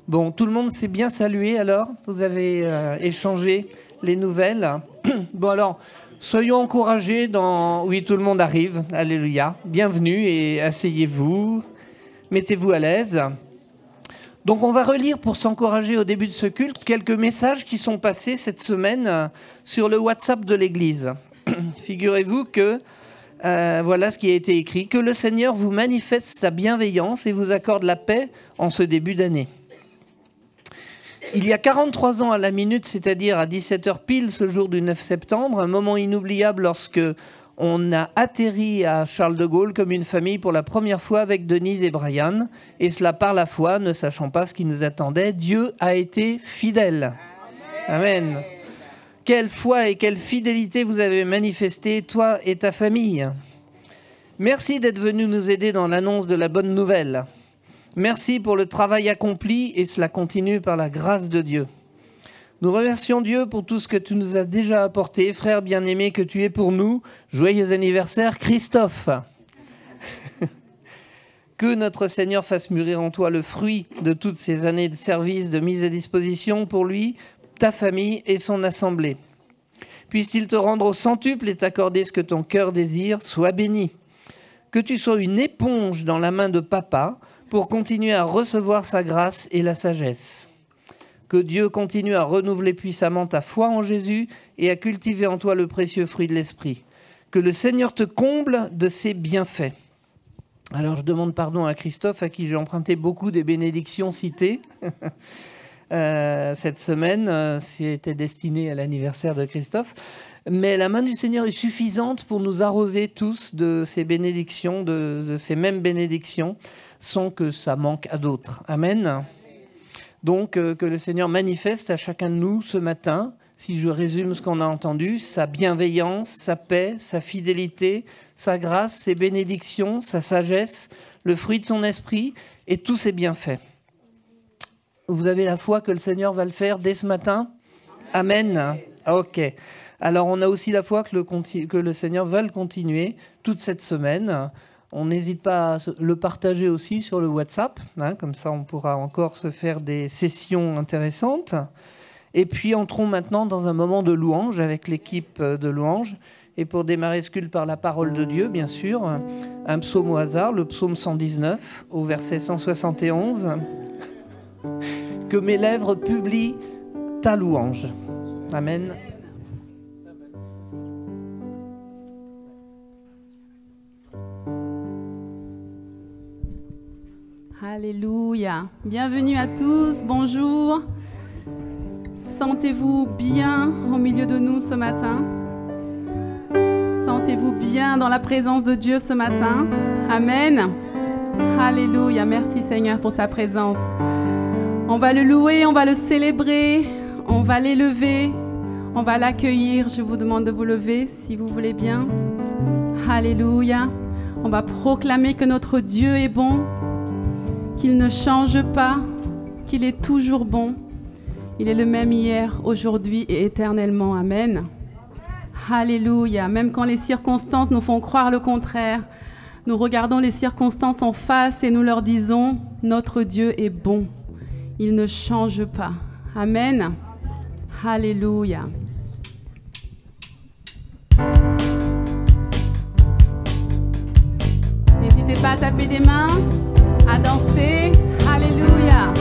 Bon, tout le monde s'est bien salué alors? Vous avez échangé les nouvelles? Bon alors, soyons encouragés dans... Oui, tout le monde arrive, alléluia. Bienvenue et asseyez-vous, mettez-vous à l'aise. Donc on va relire pour s'encourager au début de ce culte quelques messages qui sont passés cette semaine sur le WhatsApp de l'Église. Figurez-vous que voilà ce qui a été écrit. Que le Seigneur vous manifeste sa bienveillance et vous accorde la paix en ce début d'année. Il y a 43 ans à la minute, c'est-à-dire à 17h pile ce jour du 9 septembre, un moment inoubliable lorsque on a atterri à Charles de Gaulle comme une famille pour la première fois avec Denise et Brian, et cela par la foi, ne sachant pas ce qui nous attendait. Dieu a été fidèle. Amen. Quelle foi et quelle fidélité vous avez manifesté, toi et ta famille. Merci d'être venu nous aider dans l'annonce de la bonne nouvelle. Merci pour le travail accompli et cela continue par la grâce de Dieu. Nous remercions Dieu pour tout ce que tu nous as déjà apporté. Frère bien-aimé que tu es pour nous, joyeux anniversaire Christophe. Que notre Seigneur fasse mûrir en toi le fruit de toutes ces années de service, de mise à disposition pour lui, ta famille et son assemblée. Puisse-t-il te rendre au centuple et t'accorder ce que ton cœur désire, sois béni. Que tu sois une éponge dans la main de papa pour continuer à recevoir sa grâce et la sagesse. Que Dieu continue à renouveler puissamment ta foi en Jésus et à cultiver en toi le précieux fruit de l'Esprit. Que le Seigneur te comble de ses bienfaits. Alors je demande pardon à Christophe, à qui j'ai emprunté beaucoup des bénédictions citées. Cette semaine, c'était destiné à l'anniversaire de Christophe. Mais la main du Seigneur est suffisante pour nous arroser tous de ces bénédictions, de ces mêmes bénédictions, sans que ça manque à d'autres. Amen. Donc, que le Seigneur manifeste à chacun de nous ce matin, si je résume ce qu'on a entendu, sa bienveillance, sa paix, sa fidélité, sa grâce, ses bénédictions, sa sagesse, le fruit de son esprit et tous ses bienfaits. Vous avez la foi que le Seigneur va le faire dès ce matin? Amen. Ok. Alors, on a aussi la foi que le Seigneur va le continuer toute cette semaine. On n'hésite pas à le partager aussi sur le WhatsApp, hein, comme ça on pourra encore se faire des sessions intéressantes. Et puis entrons maintenant dans un moment de louange avec l'équipe de louange. Et pour démarrer ce culte par la parole de Dieu, bien sûr, un psaume au hasard, le psaume 119, au verset 171. Que mes lèvres publient ta louange. Amen. Alléluia. Bienvenue à tous, bonjour. Sentez-vous bien au milieu de nous ce matin? Sentez-vous bien dans la présence de Dieu ce matin? Amen. Alléluia. Merci Seigneur pour ta présence. On va le louer, on va le célébrer, on va l'élever, on va l'accueillir. Je vous demande de vous lever si vous voulez bien. Alléluia. On va proclamer que notre Dieu est bon, qu'il ne change pas, qu'il est toujours bon. Il est le même hier, aujourd'hui et éternellement. Amen. Alléluia. Même quand les circonstances nous font croire le contraire, nous regardons les circonstances en face et nous leur disons, notre Dieu est bon. Il ne change pas. Amen. Alléluia. N'hésitez pas à taper des mains, à danser. Alléluia.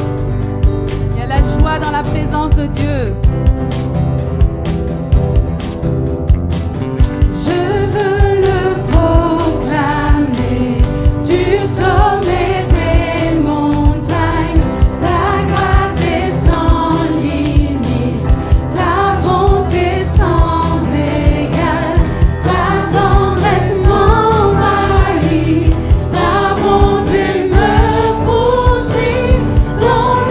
Il y a la joie dans la présence de Dieu. Je veux le proclamer du sommet des montagnes. Ta grâce est sans limite, ta bonté sans égale, ta tendresse m'envahit, ta bonté me poursuit dans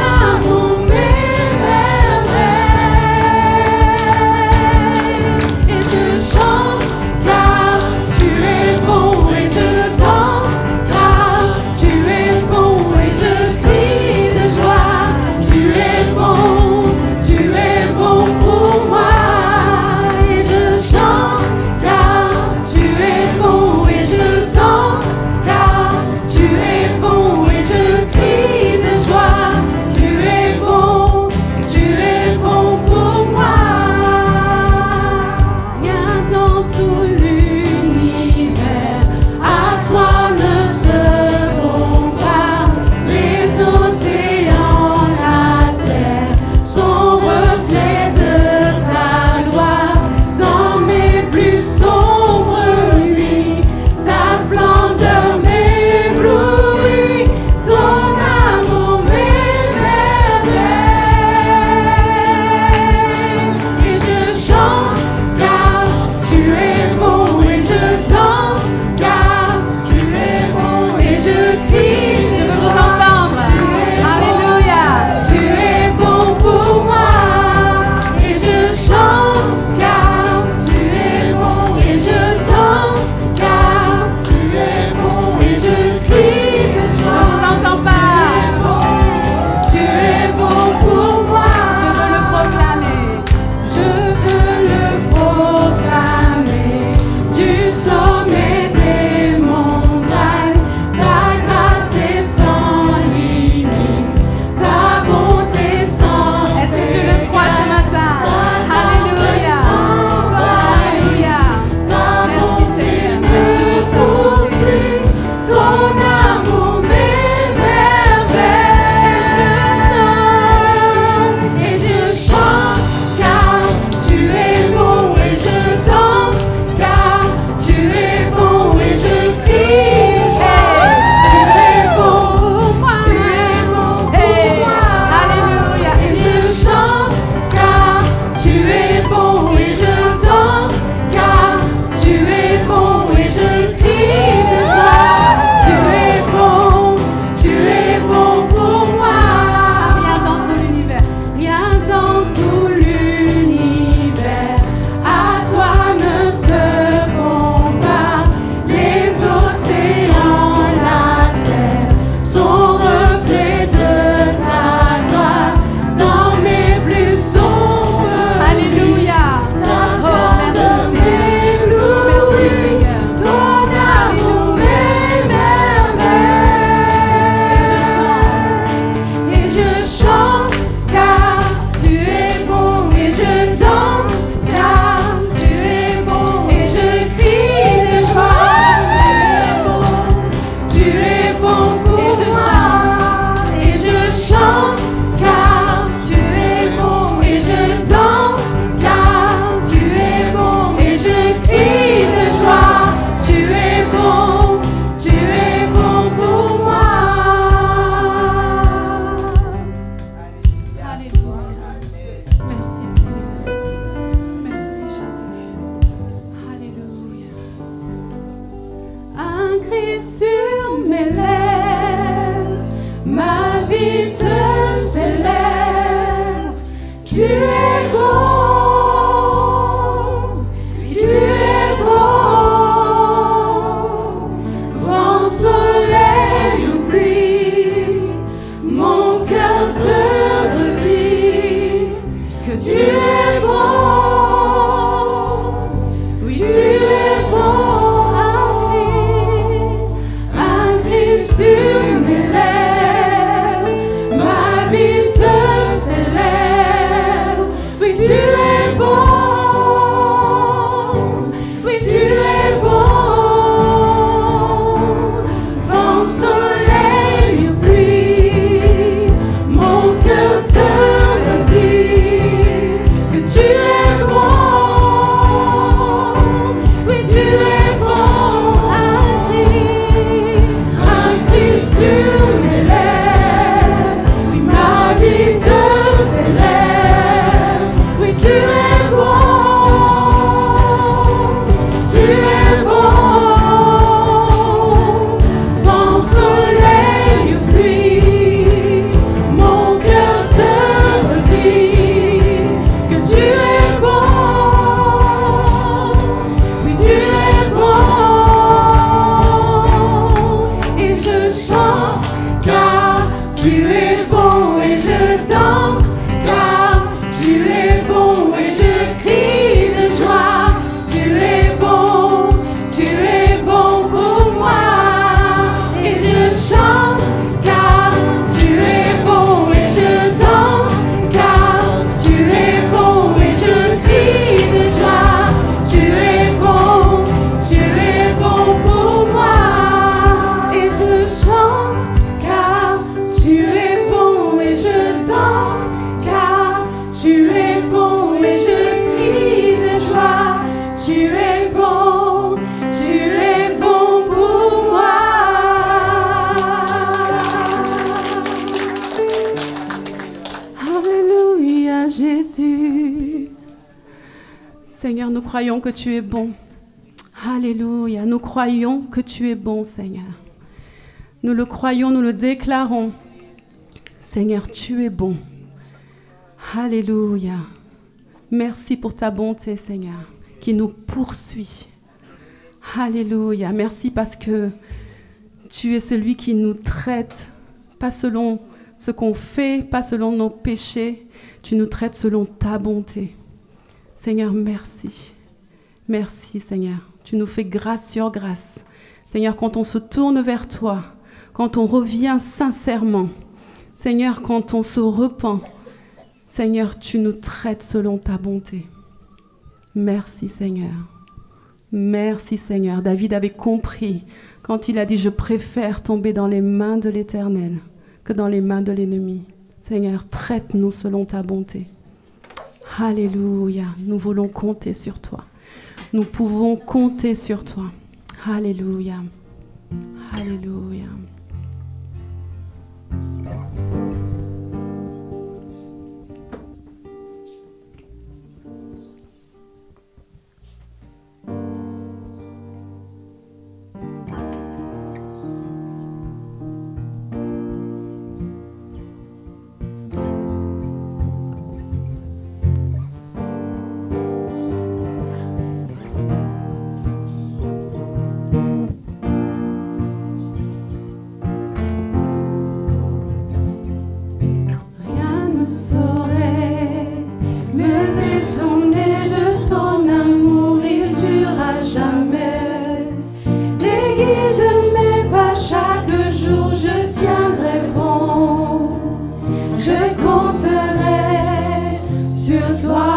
vie te célèbre. Oui, tu es bon. Oui, tu es bon. Vent, soleil ou pluie, mon cœur te redit que tu es bon. Oui, tu es bon. Un cri sur mes lèvres. Oui, ma vie te célèbre. Oui, tu es bon. Tu es bon. Vent, soleil ou pluie, mon cœur te redit que tu es bon. Oui, tu es bon. Et je chante car tu es bon. Et je danse car tu es bon. Et je crie de joie. Tu es bon. Tu es bon pour moi. Et je chante car tu es bon. Et je danse car tu es bon. Et je crie de joie. Tu es bon. Tu es bon pour moi. Et je chante car tu es bon. Et je danse car tu es bon. Et je crie de joie. Tu es bon. Tu es bon pour moi. Alléluia, Jésus. Seigneur, nous croyons que tu es bon. Alléluia, nous croyons que tu es bon, Seigneur. Nous le croyons, nous le déclarons. Seigneur, tu es bon. Alléluia. Merci pour ta bonté, Seigneur, qui nous poursuit. Alléluia. Merci parce que tu es celui qui nous traite, pas selon ce qu'on fait, pas selon nos péchés. Tu nous traites selon ta bonté. Seigneur, merci. Merci, Seigneur. Tu nous fais grâce sur grâce. Seigneur, quand on se tourne vers toi, quand on revient sincèrement, Seigneur, quand on se repent, Seigneur, tu nous traites selon ta bonté. Merci, Seigneur. Merci, Seigneur. David avait compris quand il a dit « Je préfère tomber dans les mains de l'Éternel que dans les mains de l'ennemi. » Seigneur, traite-nous selon ta bonté. Alléluia. Nous voulons compter sur toi. Nous pouvons compter sur toi. Alléluia. Alléluia. Rien ne saurait me détourner de ton amour, il durera jamais. Les guides mes pas chaque jour, je tiendrai bon. Je compterai sur toi.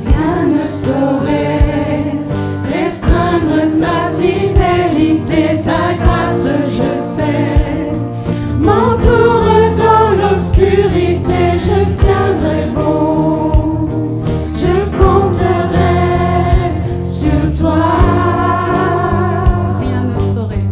Rien ne saurait restreindre ta fidélité, ta grâce, je sais, m'entoure dans l'obscurité, je tiendrai bon, je compterai sur toi. Rien ne saurait.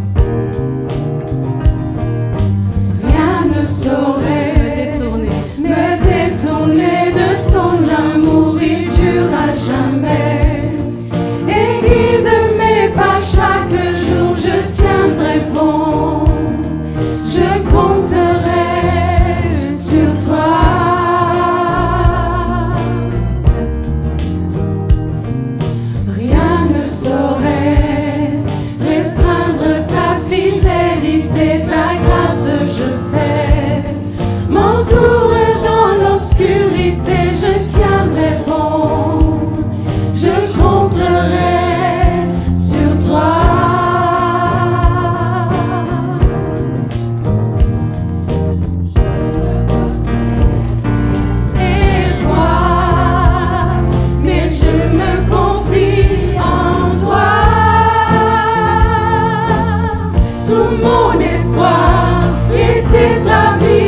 tout mon espoir est établi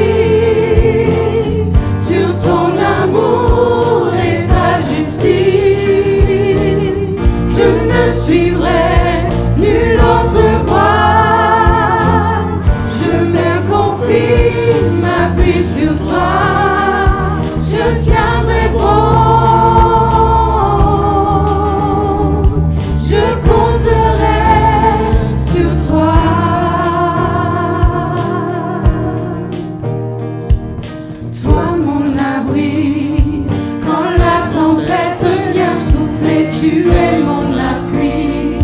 sur ton amour et ta justice. Je ne suivrai nulle autre voie. Je me confie, m'appuie sur toi. Je tiendrai bon. Je compterai sur toi. Toi mon abri, quand la tempête vient souffler, tu es mon appui.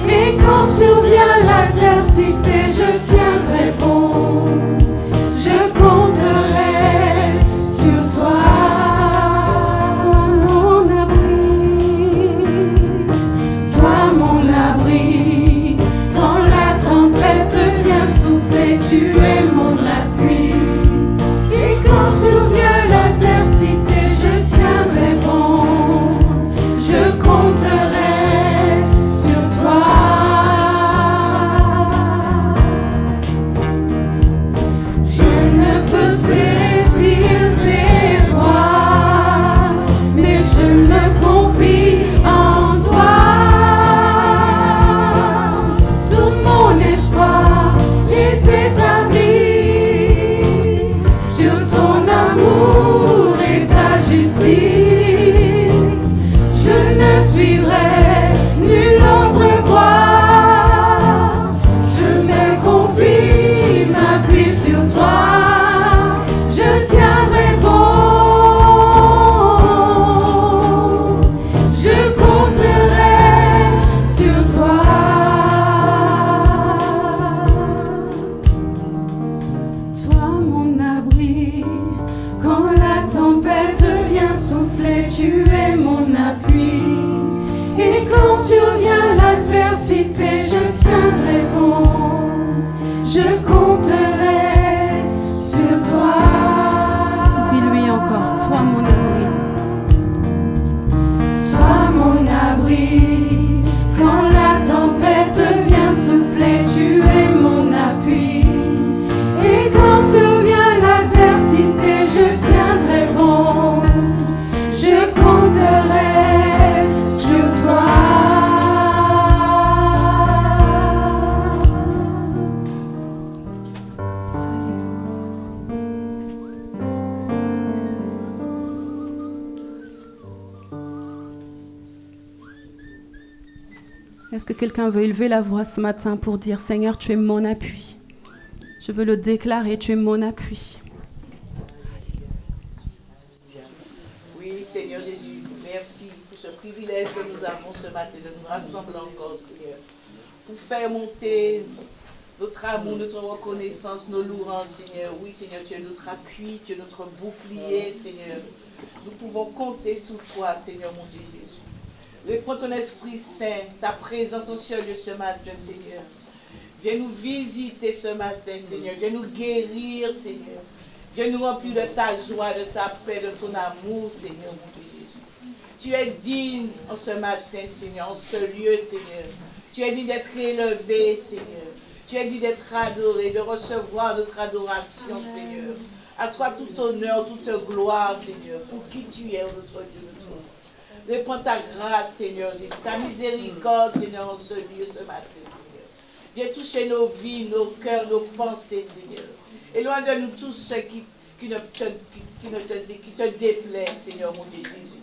Et quand survient l'adversité, je tiendrai bon. Je compterai sur toi. Toi mon abri, toi mon abri. Quand la tempête vient souffler, tu es mon appui. Et quand survient l'adversité, je tiendrai bon. Je compterai sur toi. Je ne peux saisir tes voies, mais je me confie en toi. Tout mon espoir est établi sur ton amour et ta justice. Je ne suivrai nulle autre voie. Je me confie, m'appuie sur toi. Je tiendrai bon. Je compterai sur toi. Toi mon abri, quand la tempête vient souffler, tu es mon appui. Et quand survient l'adversité, je tiendrai bon. Je compterai sur toi. Dis-lui encore, toi mon abri. Toi mon abri, quand la tempête vient souffler, tu es mon appui. Et quand survient l'adversité, je tiendrai bon. Je compterai sur toi. Est-ce que quelqu'un veut élever la voix ce matin pour dire, Seigneur, tu es mon appui. Je veux le déclarer, tu es mon appui. Oui, Seigneur Jésus, merci pour ce privilège que nous avons ce matin de nous rassembler encore, Seigneur, pour faire monter notre amour, notre reconnaissance, nos louanges, Seigneur. Oui, Seigneur, tu es notre appui, tu es notre bouclier, Seigneur. Nous pouvons compter sur toi, Seigneur, mon Dieu Jésus. Réponds ton Esprit Saint, ta présence au ciel de ce matin, Seigneur. Viens nous visiter ce matin, Seigneur. Viens nous guérir, Seigneur. Viens nous remplir de ta joie, de ta paix, de ton amour, Seigneur, mon Dieu Jésus. Tu es digne en ce matin, Seigneur, en ce lieu, Seigneur. Tu es digne d'être élevé, Seigneur. Tu es digne d'être adoré, de recevoir notre adoration, Seigneur. À toi tout honneur, toute gloire, Seigneur, pour qui tu es, notre Dieu, notre Dieu. Réponds ta grâce, Seigneur Jésus, ta miséricorde, Seigneur, en ce lieu, ce matin, Seigneur. Viens toucher nos vies, nos cœurs, nos pensées, Seigneur. Éloigne de nous tous ceux qui te déplaisent, Seigneur, mon Dieu Jésus.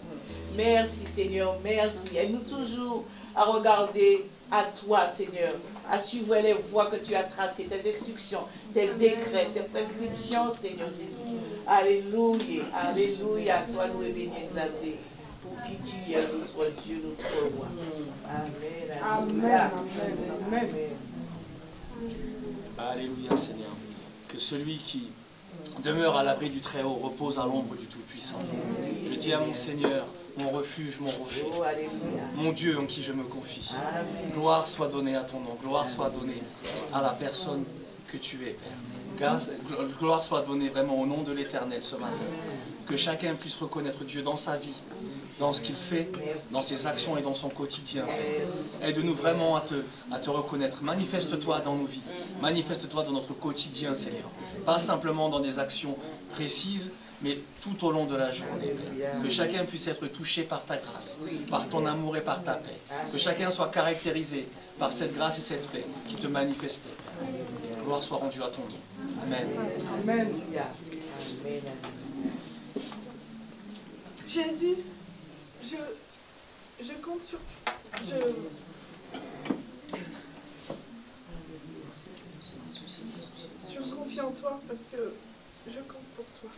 Merci, Seigneur, merci. Aide-nous toujours à regarder à toi, Seigneur, à suivre les voies que tu as tracées, tes instructions, tes décrets, tes prescriptions, Seigneur Jésus. Alléluia, alléluia, sois loué, béni, exalté. Pour qui tu es, notre Dieu, notre roi. Amen. Amen. Amen. Alléluia, Seigneur. Que celui qui demeure à l'abri du Très-Haut repose à l'ombre du Tout-Puissant. Je dis à mon Seigneur, mon refuge, mon rocher, mon Dieu en qui je me confie. Gloire soit donnée à ton nom, gloire soit donnée à la personne que tu es, Père. Gloire soit donnée vraiment au nom de l'Éternel ce matin. Que chacun puisse reconnaître Dieu dans sa vie dans ce qu'il fait, dans ses actions et dans son quotidien. Aide-nous vraiment à te reconnaître. Manifeste-toi dans nos vies. Manifeste-toi dans notre quotidien, Seigneur. Pas simplement dans des actions précises, mais tout au long de la journée, Père. Que chacun puisse être touché par ta grâce, par ton amour et par ta paix. Que chacun soit caractérisé par cette grâce et cette paix qui te manifestait. Gloire soit rendue à ton nom. Amen. Amen. Jésus, je compte sur... Je me confie en toi parce que je compte pour toi.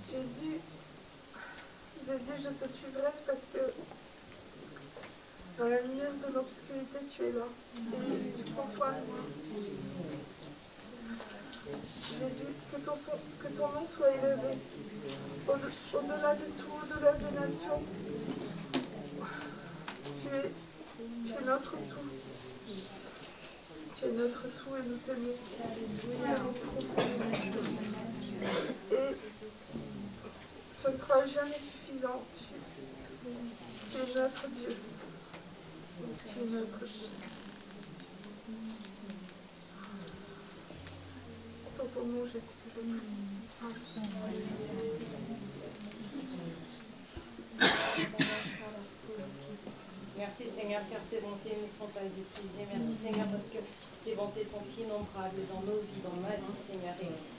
Jésus, je te suivrai parce que dans la lumière de l'obscurité, tu es là. Et tu prends soin de moi. Jésus, que ton nom soit élevé. Au-delà de tout, au-delà des nations. Tu es notre tout. Tu es notre tout et nous t'aimons. Et ça ne sera jamais suffisant. Tu es notre Dieu. Tu es notre Dieu. C'est dans ton nom, Jésus, que je prie. Merci Seigneur car tes bontés ne sont pas épuisées. Merci Seigneur parce que tes bontés sont innombrables dans nos vies, dans ma vie Seigneur.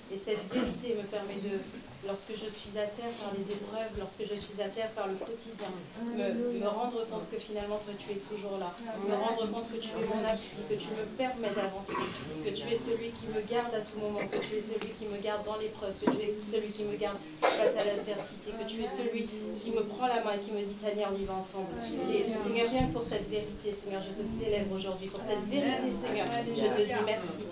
Et cette vérité me permet de, lorsque je suis à terre par les épreuves, lorsque je suis à terre par le quotidien, me rendre compte que finalement toi tu es toujours là. Me rendre compte que tu es mon appui, que tu me permets d'avancer, que tu es celui qui me garde à tout moment, que tu es celui qui me garde dans l'épreuve, que tu es celui qui me garde face à l'adversité, que tu es celui qui me prend la main et qui me dit Tania, on y va ensemble. Et Seigneur, rien que pour cette vérité, Seigneur, je te célèbre aujourd'hui. Pour cette vérité, Seigneur, je te dis merci.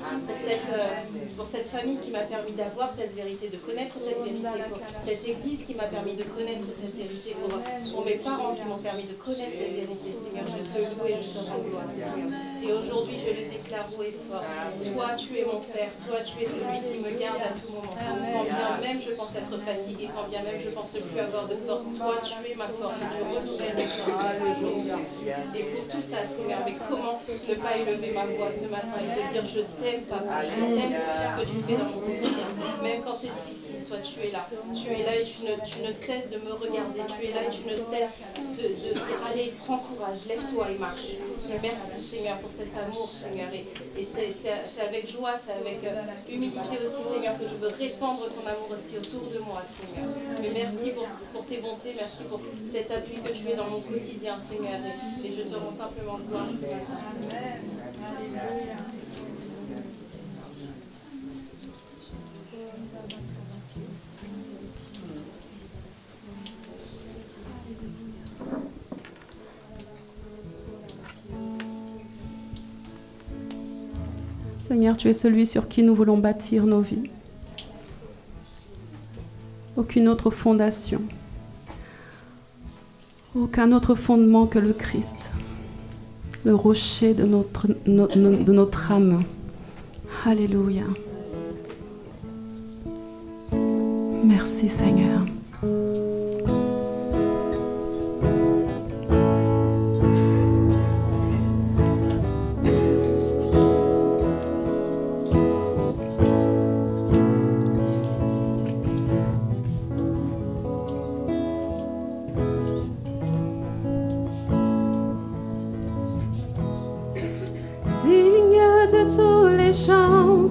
Pour cette famille qui m'a permis d'avoir cette vérité, de connaître cette vérité, pour cette église qui m'a permis de connaître cette vérité, pour mes parents qui m'ont permis de connaître cette vérité, Seigneur, je te loue et je te rends gloire, Seigneur. Et aujourd'hui, je le déclare haut et fort. Toi, tu es mon Père, toi, tu es celui qui me garde à tout moment. Quand bien même je pense être fatiguée, quand bien même je pense ne plus avoir de force, toi, tu es ma force et tu renouvelles mes forces. Et pour tout ça, Seigneur, mais comment ne pas élever ma voix ce matin et te dire je t'aime, Papa, je t'aime pour tout ce que tu fais dans mon quotidien. Même quand c'est difficile, toi tu es là. Tu es là et tu ne cesses de me regarder. Tu es là et tu ne cesses de dire allez, prends courage, lève-toi et marche. Merci Seigneur pour cet amour, Seigneur. Et c'est avec joie, c'est avec humilité aussi, Seigneur, que je veux répandre ton amour aussi autour de moi, Seigneur. Mais merci pour tes bontés, merci pour cet appui que tu es dans mon quotidien, Seigneur. Et je te rends simplement gloire ce matin. Alléluia. Seigneur, tu es celui sur qui nous voulons bâtir nos vies. Aucune autre fondation. Aucun autre fondement que le Christ. Le rocher de notre âme. Alléluia. Merci Seigneur.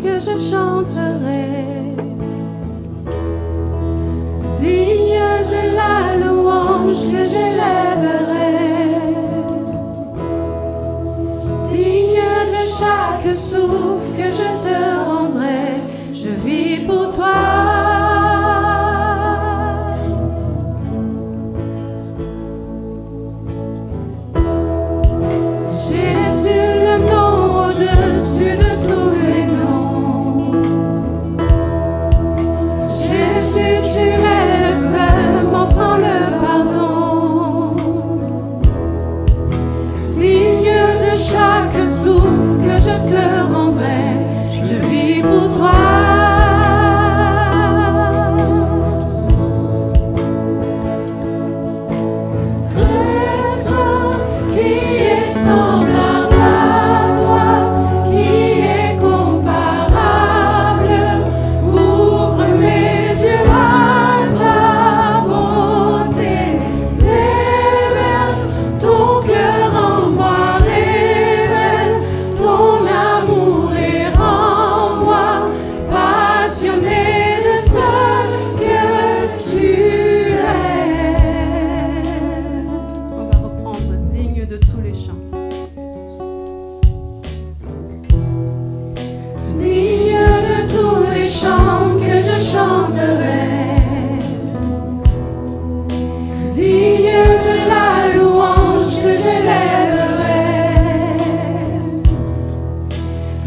Que je chanterai, digne de la louange que j'élèverai, digne de chaque souffle que je te rendrai, je vis pour toi. Jésus, le nom au-dessus de tous les noms.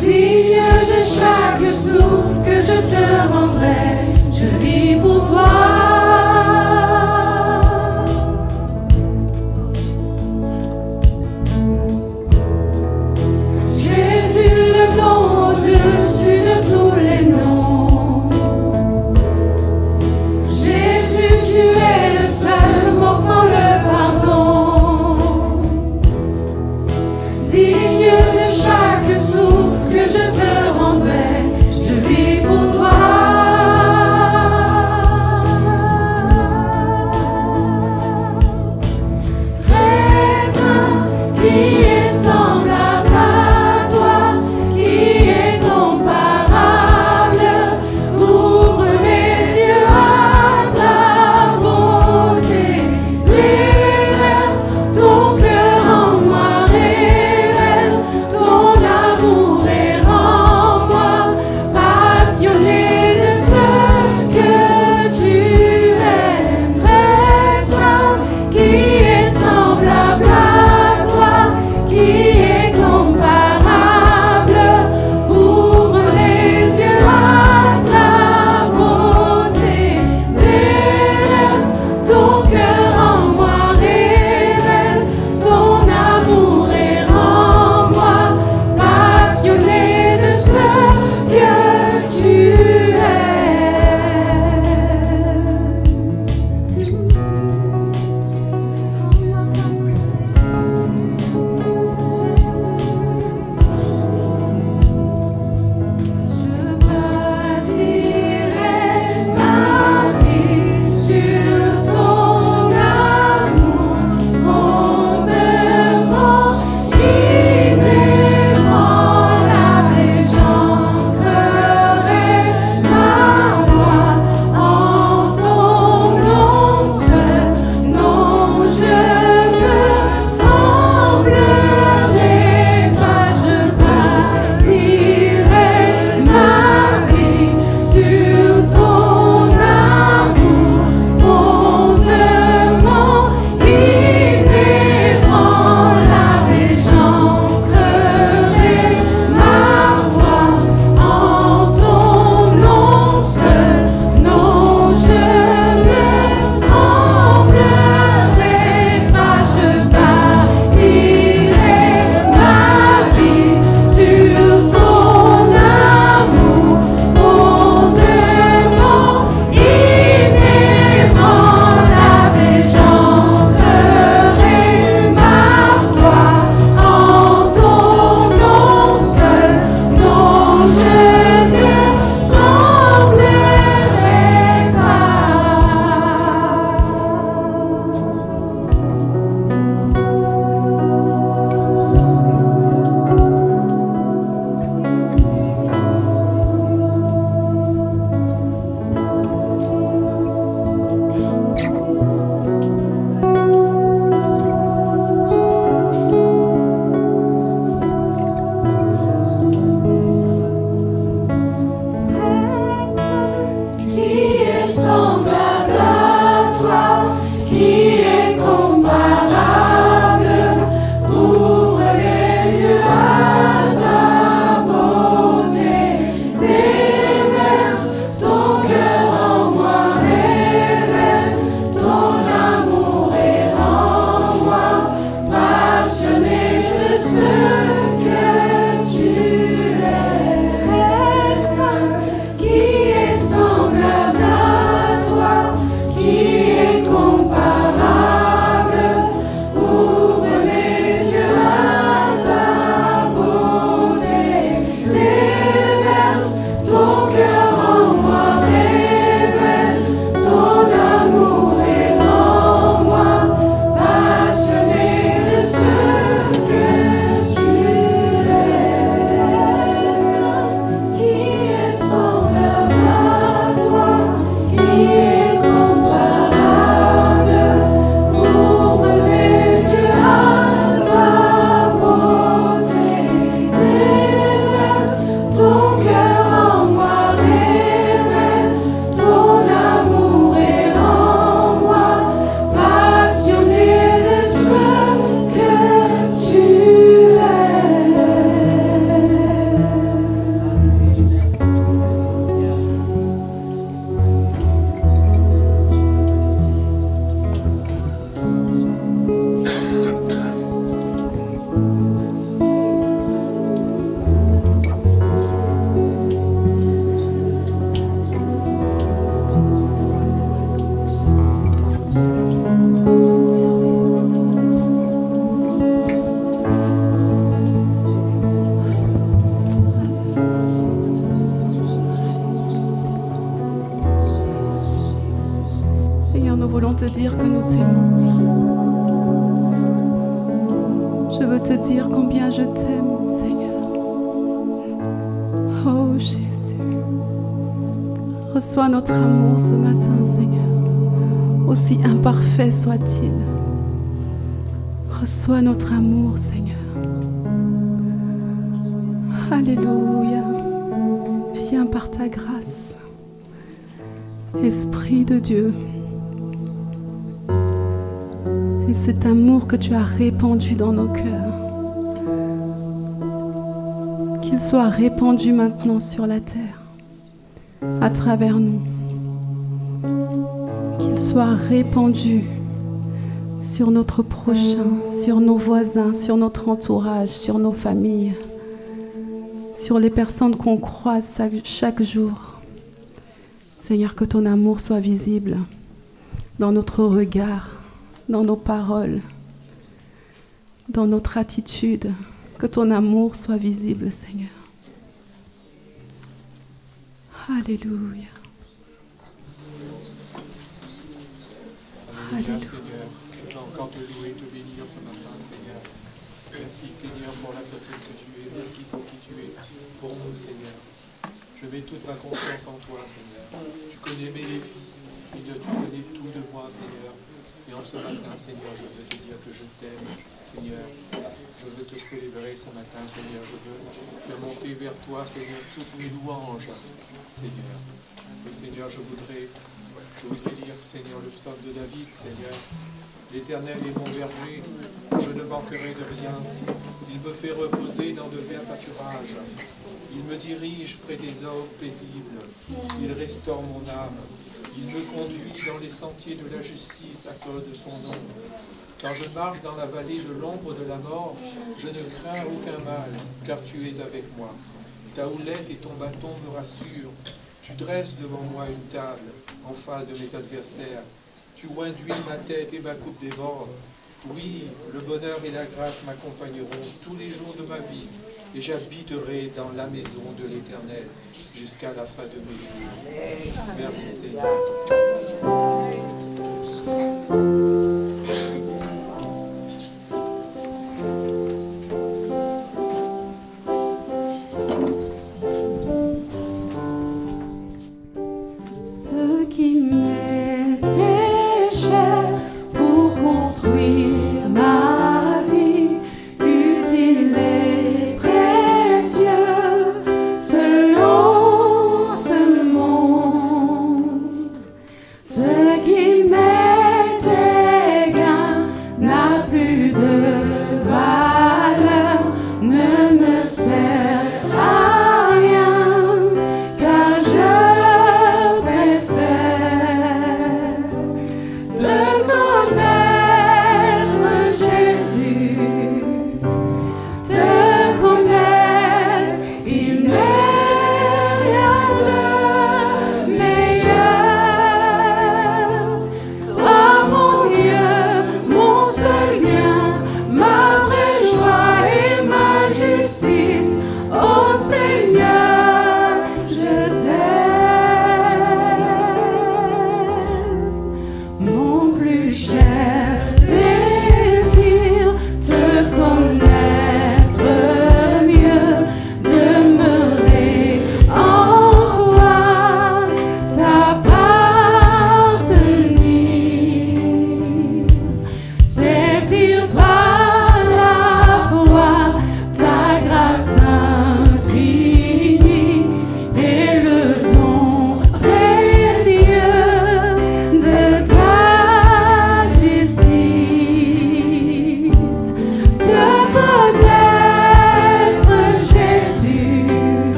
Digne de chaque souffle que je te rendrai, je vis pour toi. Jésus, le nom au-dessus de tous les noms. Jésus, tu es le seul m'offrant le pardon. Digne de chaque souffle que je te rendrai, je vis pour toi. te dire que nous t'aimons. Je veux te dire combien je t'aime, Seigneur. Oh Jésus, reçois notre amour ce matin, Seigneur, aussi imparfait soit-il. Reçois notre amour, Seigneur. Alléluia. Viens par ta grâce. Esprit de Dieu. Et cet amour que tu as répandu dans nos cœurs, qu'il soit répandu maintenant sur la terre, à travers nous. Qu'il soit répandu sur notre prochain, sur nos voisins, sur notre entourage, sur nos familles, sur les personnes qu'on croise chaque jour. Seigneur, que ton amour soit visible dans notre regard, dans nos paroles, dans notre attitude. Que ton amour soit visible, Seigneur. Alléluia. Alléluia, Seigneur. Je veux encore te louer, te bénir ce matin, Seigneur. Merci, Seigneur, pour la personne que tu es. Merci pour qui tu es pour nous, Seigneur. Je mets toute ma confiance en toi, Seigneur. Tu connais mes défis. Seigneur, tu connais tout de moi, Seigneur. Et en ce matin, Seigneur, je veux te dire que je t'aime, Seigneur. Je veux te célébrer ce matin, Seigneur. Je veux faire monter vers toi, Seigneur, toutes mes louanges, Seigneur. Et Seigneur, je voudrais dire, Seigneur, le psaume de David, Seigneur. L'Éternel est mon berger, je ne manquerai de rien. Il me fait reposer dans de verts pâturages. Il me dirige près des eaux paisibles. Il restaure mon âme. Il me conduit dans les sentiers de la justice à cause de son nom. Quand je marche dans la vallée de l'ombre de la mort, je ne crains aucun mal, car tu es avec moi. Ta houlette et ton bâton me rassurent. Tu dresses devant moi une table en face de mes adversaires. Tu induis ma tête et ma coupe déborde. Oui, le bonheur et la grâce m'accompagneront tous les jours de ma vie, et j'habiterai dans la maison de l'Éternel jusqu'à la fin de mes jours. Merci Seigneur. Ce qui m'était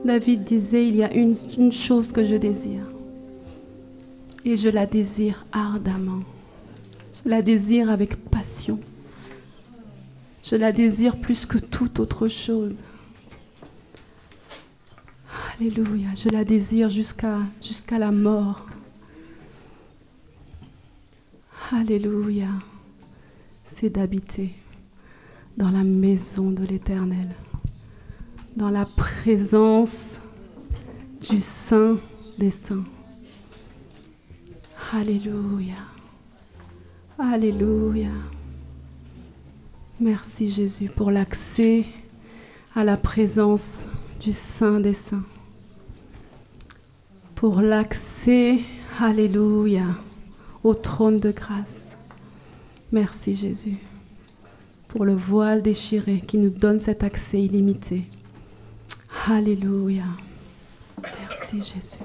David disait, il y a une chose que je désire. Et je la désire ardemment. Je la désire avec passion. Je la désire plus que toute autre chose. Alléluia. Je la désire jusqu'à la mort. Alléluia. C'est d'habiter dans la maison de l'Éternel, dans la présence du Saint des Saints. Alléluia. Alléluia. Merci Jésus pour l'accès à la présence du Saint des Saints. Pour l'accès, alléluia, au trône de grâce. Merci Jésus pour le voile déchiré qui nous donne cet accès illimité. Alléluia. Merci Jésus.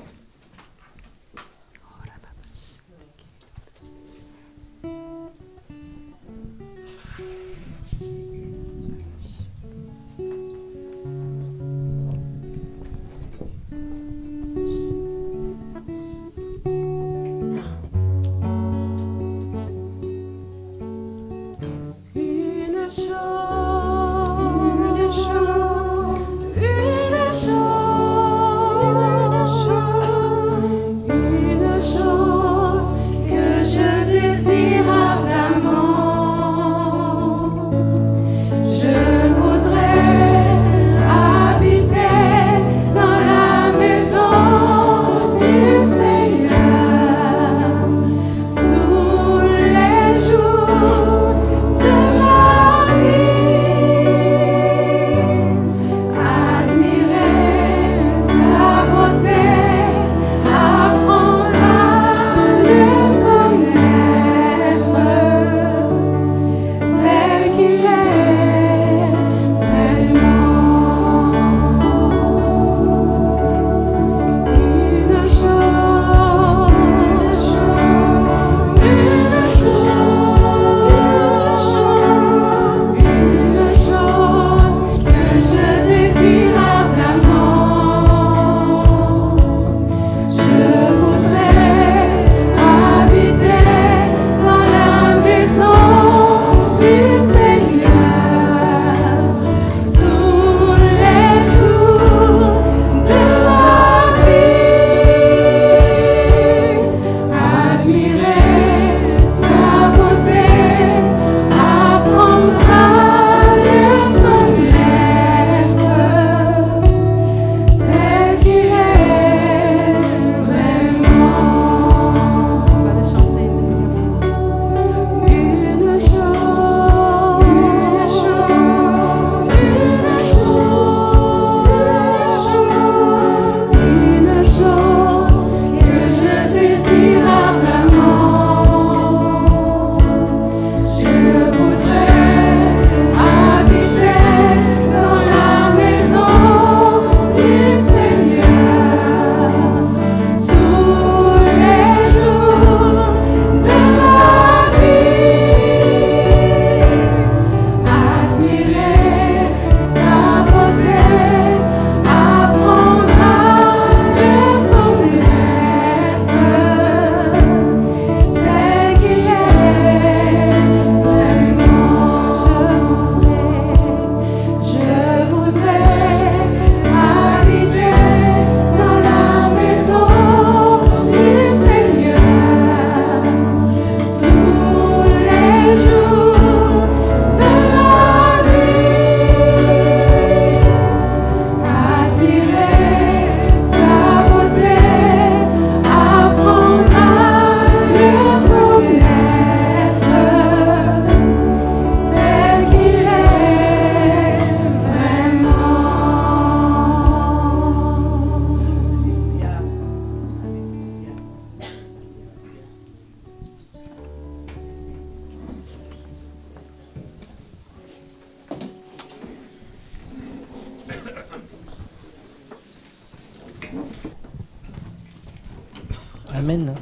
Amen.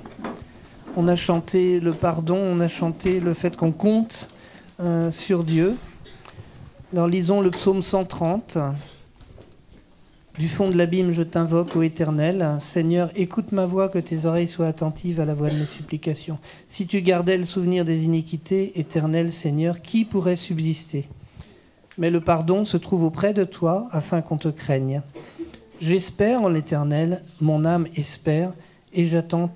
On a chanté le pardon, on a chanté le fait qu'on compte sur Dieu. Alors lisons le psaume 130. Du fond de l'abîme, je t'invoque, ô Éternel. Seigneur, écoute ma voix, que tes oreilles soient attentives à la voix de mes supplications. Si tu gardais le souvenir des iniquités, Éternel, Seigneur, qui pourrait subsister? Mais le pardon se trouve auprès de toi, afin qu'on te craigne. J'espère en l'Éternel, mon âme espère, et j'attends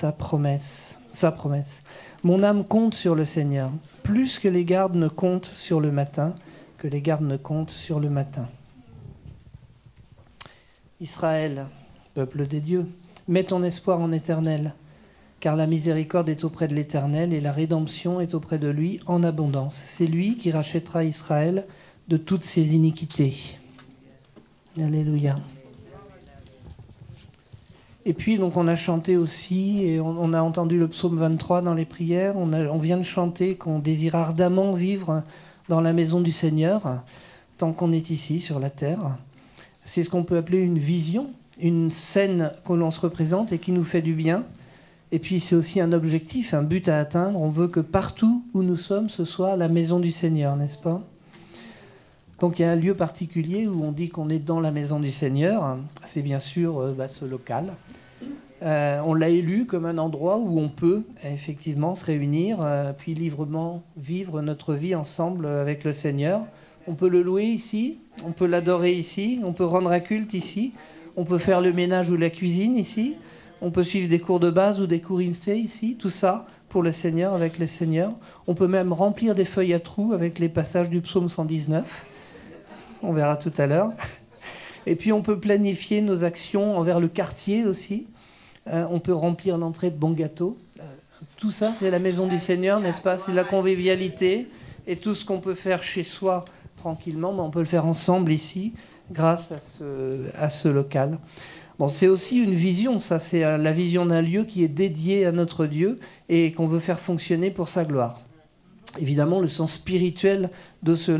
sa promesse. Mon âme compte sur le Seigneur, plus que les gardes ne comptent sur le matin, Israël, peuple des dieux, mets ton espoir en l'Éternel, car la miséricorde est auprès de l'Éternel et la rédemption est auprès de lui en abondance. C'est lui qui rachètera Israël de toutes ses iniquités. Alléluia. Et puis, donc, on a chanté aussi, et on a entendu le psaume 23 dans les prières. On vient de chanter qu'on désire ardemment vivre dans la maison du Seigneur, tant qu'on est ici, sur la terre. C'est ce qu'on peut appeler une vision, une scène que l'on se représente et qui nous fait du bien. Et puis, c'est aussi un objectif, un but à atteindre. On veut que partout où nous sommes, ce soit la maison du Seigneur, n'est-ce pas ? Donc, il y a un lieu particulier où on dit qu'on est dans la maison du Seigneur. C'est bien sûr ce local. On l'a élu comme un endroit où on peut effectivement se réunir, puis librement vivre notre vie ensemble avec le Seigneur. On peut le louer ici, on peut l'adorer ici, on peut rendre un culte ici, on peut faire le ménage ou la cuisine ici, on peut suivre des cours de base ou des cours INSEE ici, tout ça pour le Seigneur, avec le Seigneur. On peut même remplir des feuilles à trous avec les passages du psaume 119. On verra tout à l'heure. Et puis on peut planifier nos actions envers le quartier aussi. On peut remplir l'entrée de bons gâteaux. Tout ça, c'est la maison du Seigneur, n'est-ce pas? C'est la convivialité. Et tout ce qu'on peut faire chez soi tranquillement, mais on peut le faire ensemble ici, grâce à ce local. Bon, c'est aussi une vision, ça, c'est la vision d'un lieu qui est dédié à notre Dieu et qu'on veut faire fonctionner pour sa gloire. Évidemment, le sens spirituel de ce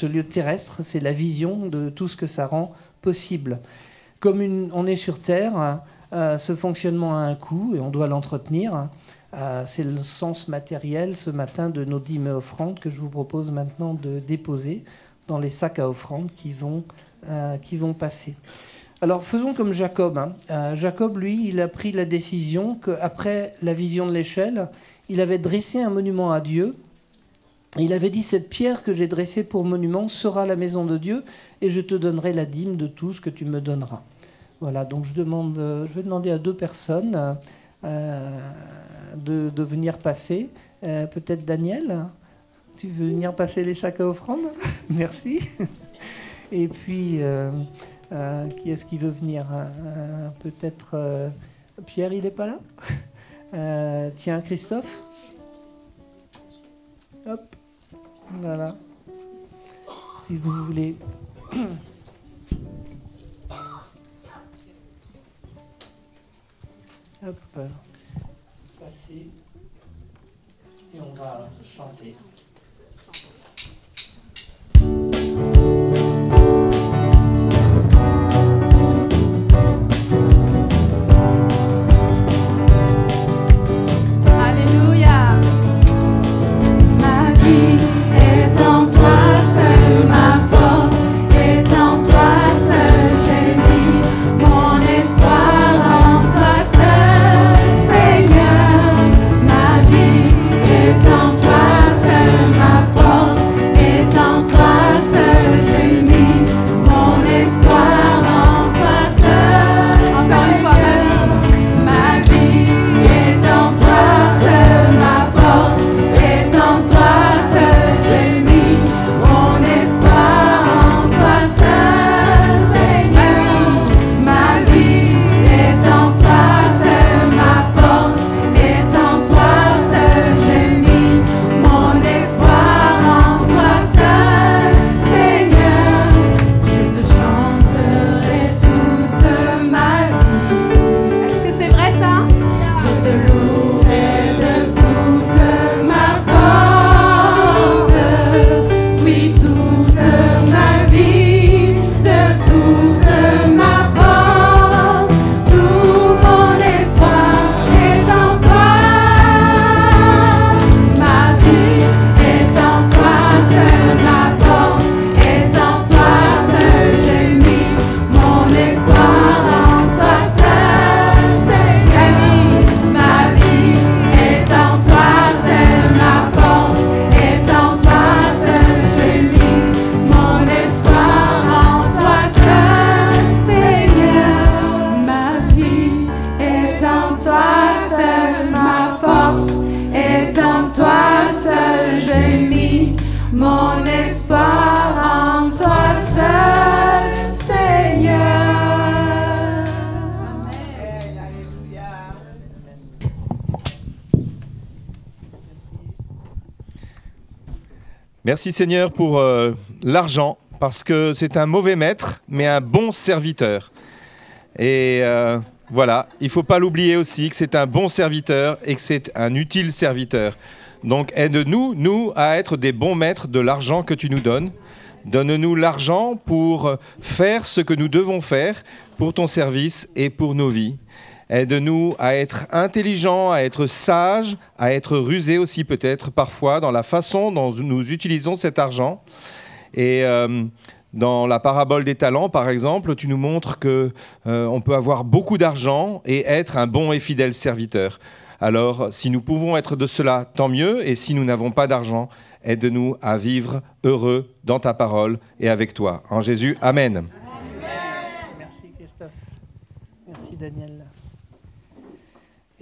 lieu terrestre, c'est la vision de tout ce que ça rend possible. Comme on est sur Terre, ce fonctionnement a un coût et on doit l'entretenir. C'est le sens matériel ce matin de nos dîmes et offrandes que je vous propose maintenant de déposer dans les sacs à offrandes qui vont passer. Alors faisons comme Jacob. Jacob, lui, il a pris la décision qu'après la vision de l'échelle, il avait dressé un monument à Dieu. Il avait dit, cette pierre que j'ai dressée pour monument sera la maison de Dieu et je te donnerai la dîme de tout ce que tu me donneras. Voilà, donc je vais demander à 2 personnes de venir passer. Peut-être Daniel, tu veux venir passer les sacs à offrandes? Merci. Et puis, qui est-ce qui veut venir? Peut-être Pierre, il n'est pas là? Tiens, Christophe. Hop, voilà. Si vous voulez. Hop, passer. Et on va chanter. En toi seul. Merci Seigneur pour l'argent, parce que c'est un mauvais maître, mais un bon serviteur. Et voilà, il ne faut pas l'oublier aussi que c'est un bon serviteur et que c'est un utile serviteur. Donc aide-nous, nous, à être des bons maîtres de l'argent que tu nous donnes. Donne-nous l'argent pour faire ce que nous devons faire pour ton service et pour nos vies. Aide-nous à être intelligents, à être sages, à être rusés aussi peut-être parfois dans la façon dont nous utilisons cet argent. Et dans la parabole des talents, par exemple, tu nous montres qu'on peut avoir beaucoup d'argent et être un bon et fidèle serviteur. Alors, si nous pouvons être de cela, tant mieux. Et si nous n'avons pas d'argent, aide-nous à vivre heureux dans ta parole et avec toi. En Jésus, Amen. Merci Christophe. Merci Daniel.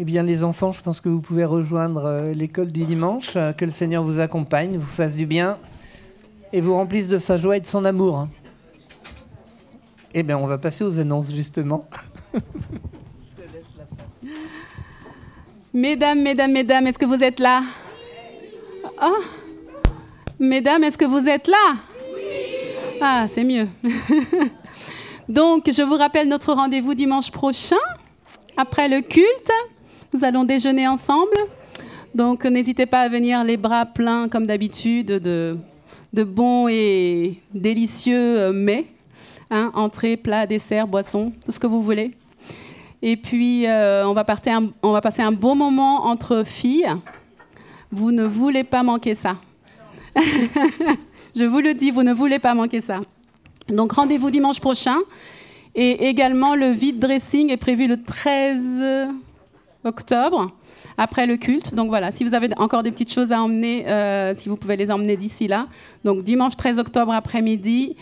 Eh bien les enfants, je pense que vous pouvez rejoindre l'école du dimanche. Que le Seigneur vous accompagne, vous fasse du bien et vous remplisse de sa joie et de son amour. Eh bien on va passer aux annonces justement. Mesdames, est-ce que vous êtes là? Oh. Mesdames, est-ce que vous êtes là? Ah, c'est mieux. Donc, je vous rappelle notre rendez-vous dimanche prochain, après le culte. Nous allons déjeuner ensemble. Donc, n'hésitez pas à venir les bras pleins, comme d'habitude, de bons et délicieux mets. Hein, entrée, plat, dessert, boisson, tout ce que vous voulez. Et puis, on va passer un bon moment entre filles. Vous ne voulez pas manquer ça. Je vous le dis, vous ne voulez pas manquer ça. Donc, rendez-vous dimanche prochain. Et également, le vide dressing est prévu le 13 octobre, après le culte. Donc voilà, si vous avez encore des petites choses à emmener, si vous pouvez les emmener d'ici là. Donc, dimanche 13 octobre après-midi,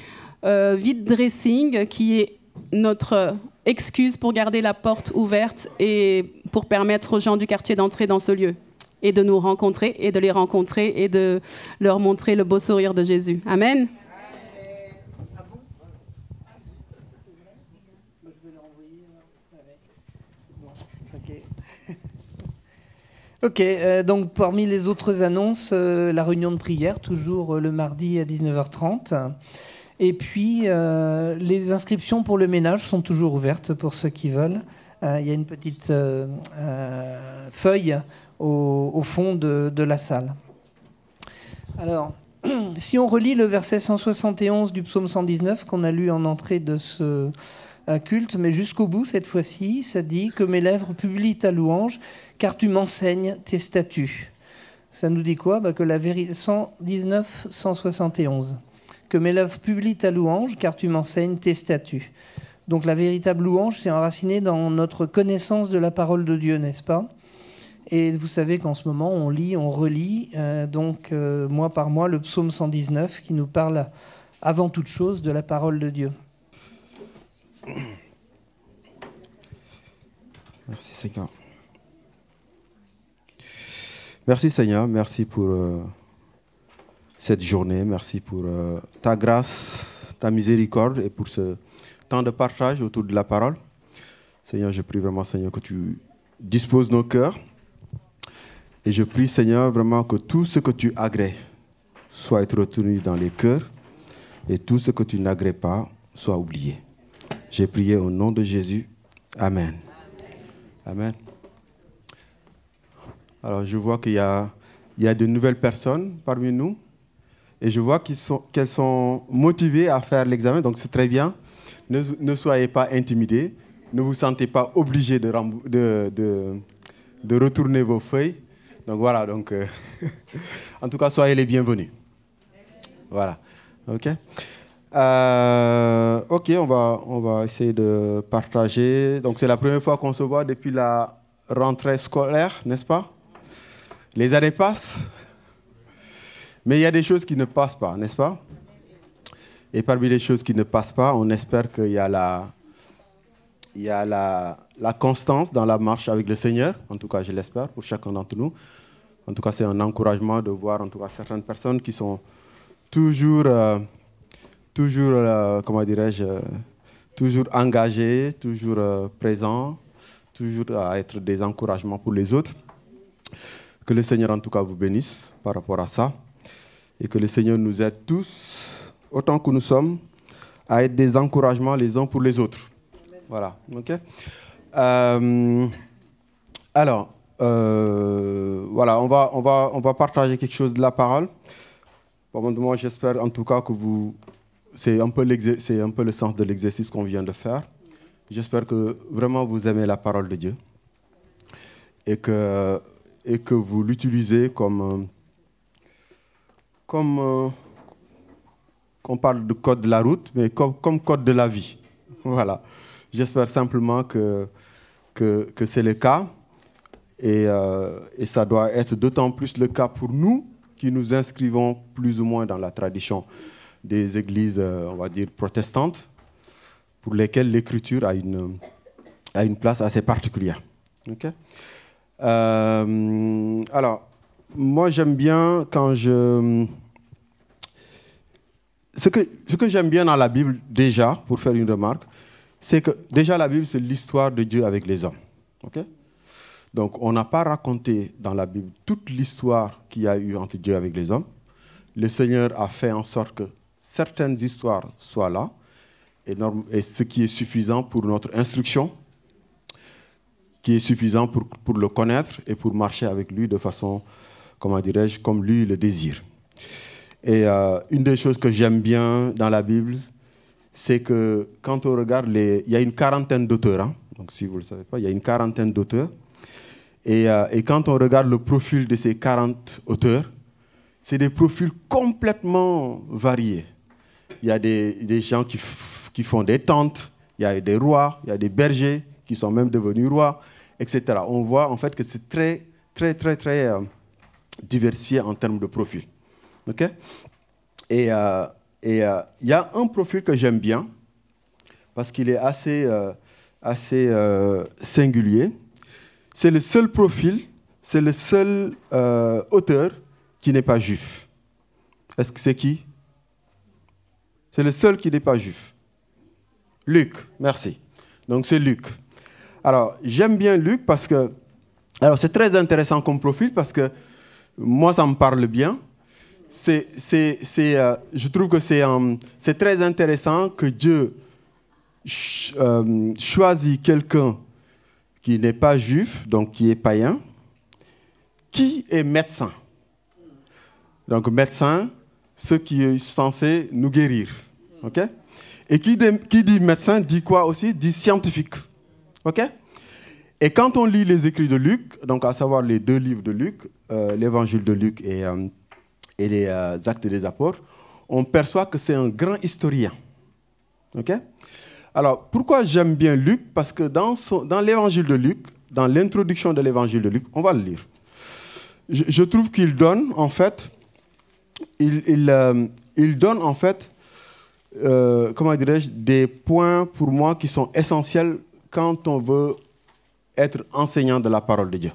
vide dressing, qui est notre excuse pour garder la porte ouverte et pour permettre aux gens du quartier d'entrer dans ce lieu et de nous rencontrer et de les rencontrer et de leur montrer le beau sourire de Jésus. Amen. Ok, donc parmi les autres annonces, la réunion de prière, toujours le mardi à 19h30. Et puis, les inscriptions pour le ménage sont toujours ouvertes pour ceux qui veulent. Il y a une petite feuille au fond de la salle. Alors, si on relit le verset 171 du psaume 119 qu'on a lu en entrée de ce culte, mais jusqu'au bout cette fois-ci, ça dit que mes lèvres publient ta louange, car tu m'enseignes tes statuts. Ça nous dit quoi? Que la vérité 119, 171. Que mes lèvres publient ta louange, car tu m'enseignes tes statuts. Donc la véritable louange, c'est enraciné dans notre connaissance de la parole de Dieu, n'est-ce pas? Et vous savez qu'en ce moment, on lit, on relit, mois par mois, le psaume 119 qui nous parle avant toute chose de la parole de Dieu. Merci Seigneur. Merci Seigneur, merci pour cette journée, merci pour ta grâce, ta miséricorde et pour ce temps de partage autour de la parole. Seigneur, je prie vraiment Seigneur que tu disposes nos cœurs et je prie Seigneur vraiment que tout ce que tu agrées soit être retenu dans les cœurs et tout ce que tu n'agrées pas soit oublié. J'ai prié au nom de Jésus. Amen. Amen. Alors, je vois qu'il y a de nouvelles personnes parmi nous et je vois qu'elles sont motivées à faire l'examen, donc c'est très bien. Ne soyez pas intimidés, ne vous sentez pas obligés de retourner vos feuilles. Donc voilà, en tout cas, soyez les bienvenus. Voilà, ok. Ok, on va essayer de partager. Donc c'est la première fois qu'on se voit depuis la rentrée scolaire, n'est-ce pas? Les années passent, mais il y a des choses qui ne passent pas, n'est-ce pas? Et parmi les choses qui ne passent pas, on espère qu'il y a la constance dans la marche avec le Seigneur. En tout cas, je l'espère pour chacun d'entre nous. En tout cas, c'est un encouragement de voir en tout cas certaines personnes qui sont toujours comment dirais-je, toujours engagés, toujours présents, toujours à être des encouragements pour les autres. Que le Seigneur, en tout cas, vous bénisse par rapport à ça. et que le Seigneur nous aide tous, autant que nous sommes, à être des encouragements les uns pour les autres. Voilà, ok. Alors, voilà, on va partager quelque chose de la parole. Moi, j'espère en tout cas que c'est un peu le sens de l'exercice qu'on vient de faire. J'espère que vraiment vous aimez la parole de Dieu et que vous l'utilisez comme on parle de code de la route, mais comme code de la vie. Voilà. J'espère simplement que c'est le cas et ça doit être d'autant plus le cas pour nous qui nous inscrivons plus ou moins dans la tradition des églises, on va dire, protestantes, pour lesquelles l'écriture a une place assez particulière. Okay? Alors, moi, j'aime bien quand ce que j'aime bien dans la Bible, déjà, pour faire une remarque, c'est que déjà la Bible, c'est l'histoire de Dieu avec les hommes. Okay? Donc, on n'a pas raconté dans la Bible toute l'histoire qu'il y a eu entre Dieu avec les hommes. Le Seigneur a fait en sorte que certaines histoires soient là, et ce qui est suffisant pour notre instruction, qui est suffisant pour le connaître et pour marcher avec lui de façon, comment dirais-je, comme lui le désire. Et une des choses que j'aime bien dans la Bible, c'est que quand on regarde il y a une quarantaine d'auteurs, hein, donc si vous ne le savez pas, il y a une quarantaine d'auteurs. Et quand on regarde le profil de ces 40 auteurs, c'est des profils complètement variés. Il y a des gens qui font des tentes, il y a des rois, il y a des bergers qui sont même devenus rois, etc. On voit en fait que c'est très, très, très, très diversifié en termes de profil. Okay? Et il y a un profil que j'aime bien, parce qu'il est assez singulier. C'est le seul profil, c'est le seul auteur qui n'est pas juif. Est-ce que c'est qui? C'est le seul qui n'est pas juif. Luc, merci. Donc c'est Luc. Alors, j'aime bien Luc parce que... Alors, c'est très intéressant comme profil parce que moi, ça me parle bien. Je trouve que c'est très intéressant que Dieu choisit quelqu'un qui n'est pas juif, donc qui est païen, qui est médecin. Donc médecin, ce qui est censé nous guérir. Okay? Et qui dit médecin dit quoi aussi? Dit scientifique. Okay? Et quand on lit les écrits de Luc, donc à savoir les deux livres de Luc, l'évangile de Luc et les actes des apôtres, on perçoit que c'est un grand historien. Okay? Alors, pourquoi j'aime bien Luc? Parce que dans l'évangile de Luc, dans l'introduction de l'évangile de Luc, on va le lire. Je trouve qu'il donne, en fait, il donne, en fait, comment dirais-je, des points pour moi qui sont essentiels quand on veut être enseignant de la parole de Dieu.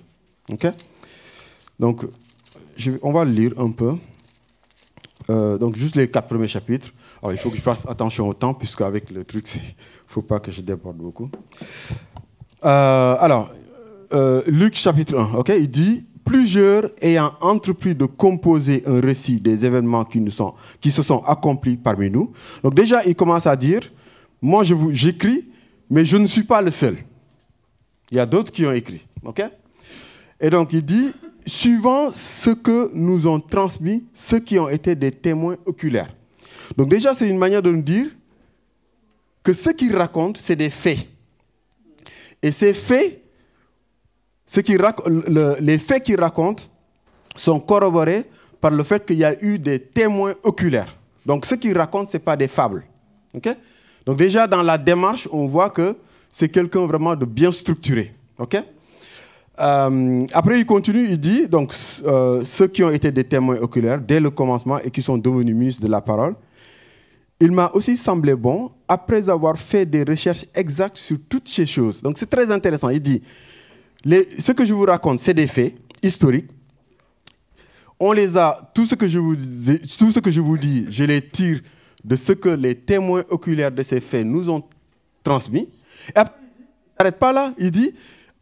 Okay? Donc, on va le lire un peu. Donc, juste les 4 premiers chapitres. Alors, il faut que je fasse attention au temps, puisqu'avec le truc, il ne faut pas que je déborde beaucoup. Luc chapitre 1, okay? Il dit « Plusieurs ayant entrepris de composer un récit des événements qui se sont accomplis parmi nous. » Donc déjà, il commence à dire « Moi, j'écris, mais je ne suis pas le seul. » Il y a d'autres qui ont écrit. Okay? Et donc, il dit « Suivant ce que nous ont transmis ceux qui ont été des témoins oculaires. » Donc déjà, c'est une manière de nous dire que ce qu'il raconte, c'est des faits. Et ces faits, les faits qu'il raconte sont corroborés par le fait qu'il y a eu des témoins oculaires. Donc ce qu'il raconte, ce n'est pas des fables. Okay? Donc déjà, dans la démarche, on voit que c'est quelqu'un vraiment de bien structuré. Okay? Après, il continue, il dit, donc, ceux qui ont été des témoins oculaires dès le commencement et qui sont devenus ministres de la parole, il m'a aussi semblé bon, après avoir fait des recherches exactes sur toutes ces choses. Donc c'est très intéressant. Il dit, ce que je vous raconte, c'est des faits historiques. On les a, tout ce que je vous dis, je les tire de ce que les témoins oculaires de ces faits nous ont transmis. Et après, il ne s'arrête pas là, il dit,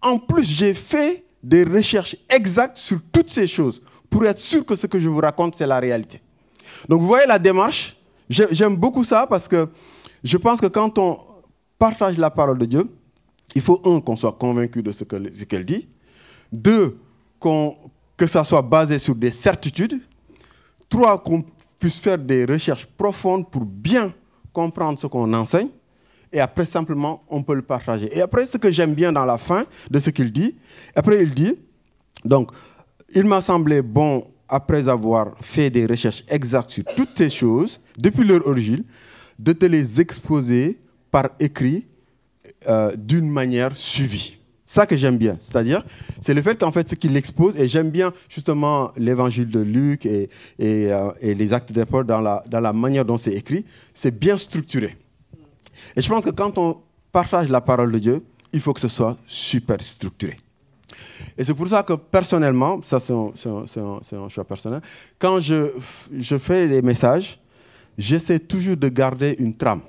en plus, j'ai fait des recherches exactes sur toutes ces choses pour être sûr que ce que je vous raconte, c'est la réalité. Donc vous voyez la démarche, j'aime beaucoup ça parce que je pense que quand on partage la parole de Dieu, il faut, un, qu'on soit convaincu de ce qu'elle dit, deux, que ça soit basé sur des certitudes, trois, qu'on puisse faire des recherches profondes pour bien comprendre ce qu'on enseigne, et après, simplement, on peut le partager. Et après, ce que j'aime bien dans la fin de ce qu'il dit, après, il dit, donc, il m'a semblé bon, après avoir fait des recherches exactes sur toutes ces choses, depuis leur origine, de te les exposer par écrit d'une manière suivie. Ça que j'aime bien, c'est-à-dire, c'est le fait qu'en fait, ce qu'il expose, et j'aime bien justement l'évangile de Luc et les actes des apôtres dans la manière dont c'est écrit, c'est bien structuré. Et je pense que quand on partage la parole de Dieu, il faut que ce soit super structuré. Et c'est pour ça que personnellement, ça c'est un choix personnel, quand je fais les messages, j'essaie toujours de garder une trame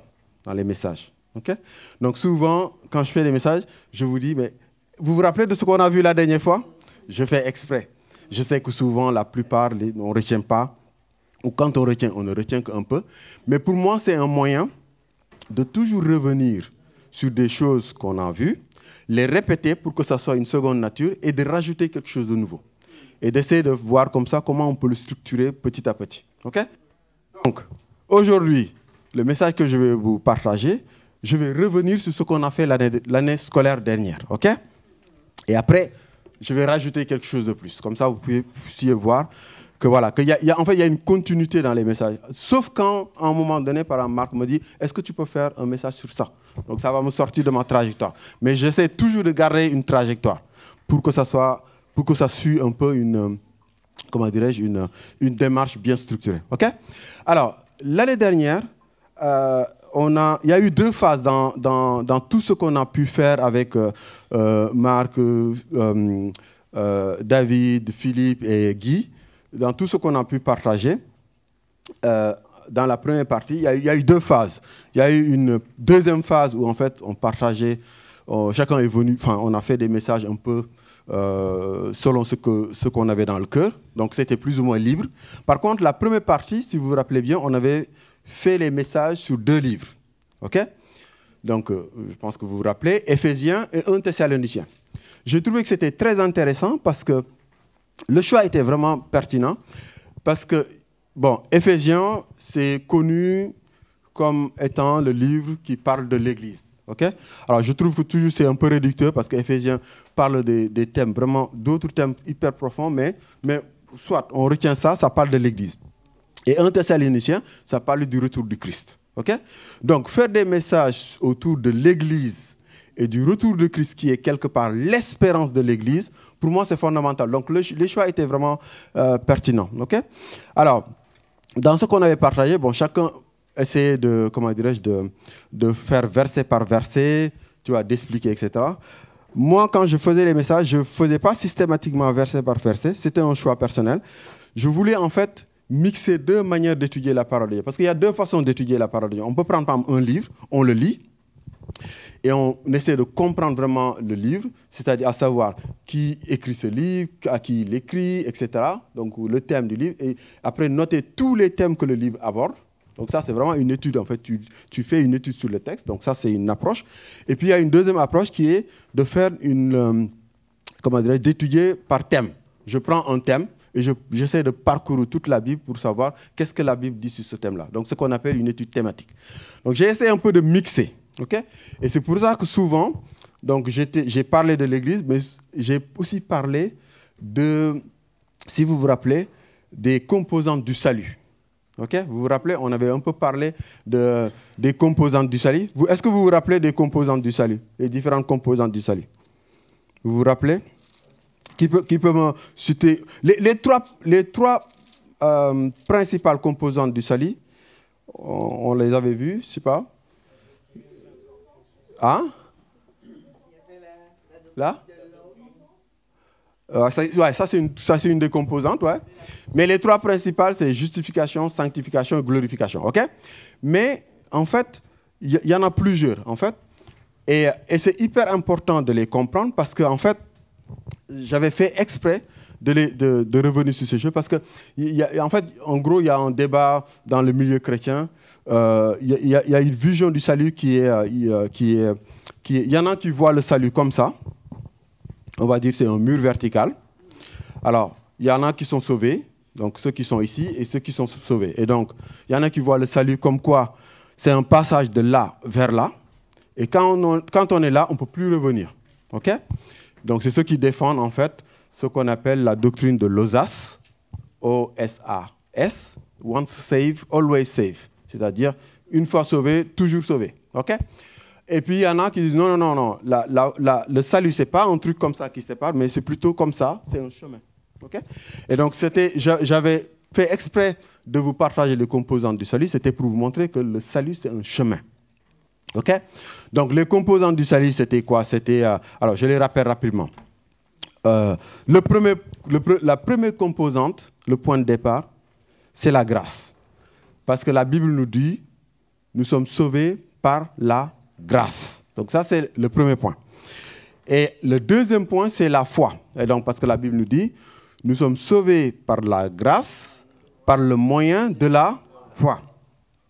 dans les messages. Okay? Donc souvent, quand je fais les messages, je vous dis, mais vous vous rappelez de ce qu'on a vu la dernière fois? Je fais exprès. Je sais que souvent, la plupart, on ne retient pas. Ou quand on retient, on ne retient qu'un peu. Mais pour moi, c'est un moyen de toujours revenir sur des choses qu'on a vues, les répéter pour que ça soit une seconde nature et de rajouter quelque chose de nouveau. Et d'essayer de voir comme ça comment on peut le structurer petit à petit. Okay? Donc, aujourd'hui, le message que je vais vous partager, je vais revenir sur ce qu'on a fait l'année scolaire dernière. Okay? Et après, je vais rajouter quelque chose de plus. Comme ça, vous puissiez voir que voilà, qu'il y a une continuité dans les messages. Sauf quand, à un moment donné, par exemple, Marc me dit, est-ce que tu peux faire un message sur ça? Donc ça va me sortir de ma trajectoire. Mais j'essaie toujours de garder une trajectoire pour que ça suive un peu une démarche bien structurée. OK? Alors, l'année dernière, il y a eu deux phases dans tout ce qu'on a pu faire avec Marc, David, Philippe et Guy. Dans tout ce qu'on a pu partager, dans la première partie, il y a eu deux phases. Il y a eu une deuxième phase où en fait on partageait, chacun est venu, on a fait des messages un peu selon ce qu'on avait dans le cœur. Donc c'était plus ou moins libre. Par contre, la première partie, si vous vous rappelez bien, on avait fait les messages sur 2 livres. OK? Donc je pense que vous vous rappelez, Éphésiens et 1 Thessaloniciens. J'ai trouvé que c'était très intéressant parce que le choix était vraiment pertinent parce que, bon, Éphésiens, c'est connu comme étant le livre qui parle de l'Église. Okay? Alors, je trouve que toujours c'est un peu réducteur parce qu'Éphésiens parle des thèmes, vraiment d'autres thèmes hyper profonds, mais soit on retient ça, ça parle de l'Église. Et 1 Thessaloniciens, ça parle du retour du Christ. Okay? Donc, faire des messages autour de l'Église et du retour de Christ qui est quelque part l'espérance de l'Église, pour moi, c'est fondamental. Donc, les choix étaient vraiment pertinents. Okay? Alors, dans ce qu'on avait partagé, bon, chacun essayait de faire verset par verset, tu vois, d'expliquer, etc. Moi, quand je faisais les messages, je ne faisais pas systématiquement verset par verset. C'était un choix personnel. Je voulais, en fait, mixer 2 manières d'étudier la parole de Dieu. Parce qu'il y a 2 façons d'étudier la parole de Dieu. On peut prendre, par exemple, un livre, on le lit, et on essaie de comprendre vraiment le livre, c'est-à-dire à savoir qui écrit ce livre, à qui il écrit, etc. Donc le thème du livre. Et après, noter tous les thèmes que le livre aborde. Donc ça, c'est vraiment une étude. En fait, tu fais une étude sur le texte. Donc ça, c'est une approche. Et puis, il y a une deuxième approche qui est de faire d'étudier par thème. Je prends un thème et j'essaie de parcourir toute la Bible pour savoir qu'est-ce que la Bible dit sur ce thème-là. Donc, ce qu'on appelle une étude thématique. Donc, j'ai essayé un peu de mixer. Okay? Et c'est pour ça que souvent, donc j'ai parlé de l'Église, mais j'ai aussi parlé de, si vous vous rappelez, des composantes du salut. Okay? Vous vous rappelez, on avait un peu parlé des composantes du salut. Est-ce que vous vous rappelez des composantes du salut? Les différentes composantes du salut. Vous vous rappelez? Qui peut me citer les trois principales composantes du salut? On les avait vues, je ne sais pas. Ah? Là? Ça c'est une des composantes, ouais. Mais les 3 principales, c'est justification, sanctification et glorification, ok? Mais en fait, il y en a plusieurs, en fait. Et c'est hyper important de les comprendre parce que, en fait, j'avais fait exprès de revenir sur ces choses parce que, en fait, en gros, il y a un débat dans le milieu chrétien. Il y a une vision du salut qui est... Il y en a qui voient le salut comme ça. On va dire c'est un mur vertical. Alors, il y en a qui sont sauvés, donc ceux qui sont ici, et ceux qui sont sauvés. Et donc, il y en a qui voient le salut comme quoi c'est un passage de là vers là. Et quand on est là, on ne peut plus revenir. OK? Donc, c'est ceux qui défendent, en fait, ce qu'on appelle la doctrine de l'OSAS, O-S-A-S, once saved, always saved. C'est-à-dire, une fois sauvé, toujours sauvé. OK? Et puis, il y en a qui disent, non. Le salut, ce n'est pas un truc comme ça qui sépare, mais c'est plutôt comme ça, c'est un chemin. OK? Et donc, j'avais fait exprès de vous partager les composantes du salut, c'était pour vous montrer que le salut, c'est un chemin. OK? Donc, les composantes du salut, c'était quoi? C'était, alors, je les rappelle rapidement. La première composante, le point de départ, c'est la grâce. Parce que la Bible nous dit, nous sommes sauvés par la grâce. Donc ça, c'est le premier point. Et le deuxième point, c'est la foi. Et donc, parce que la Bible nous dit, nous sommes sauvés par la grâce, par le moyen de la foi.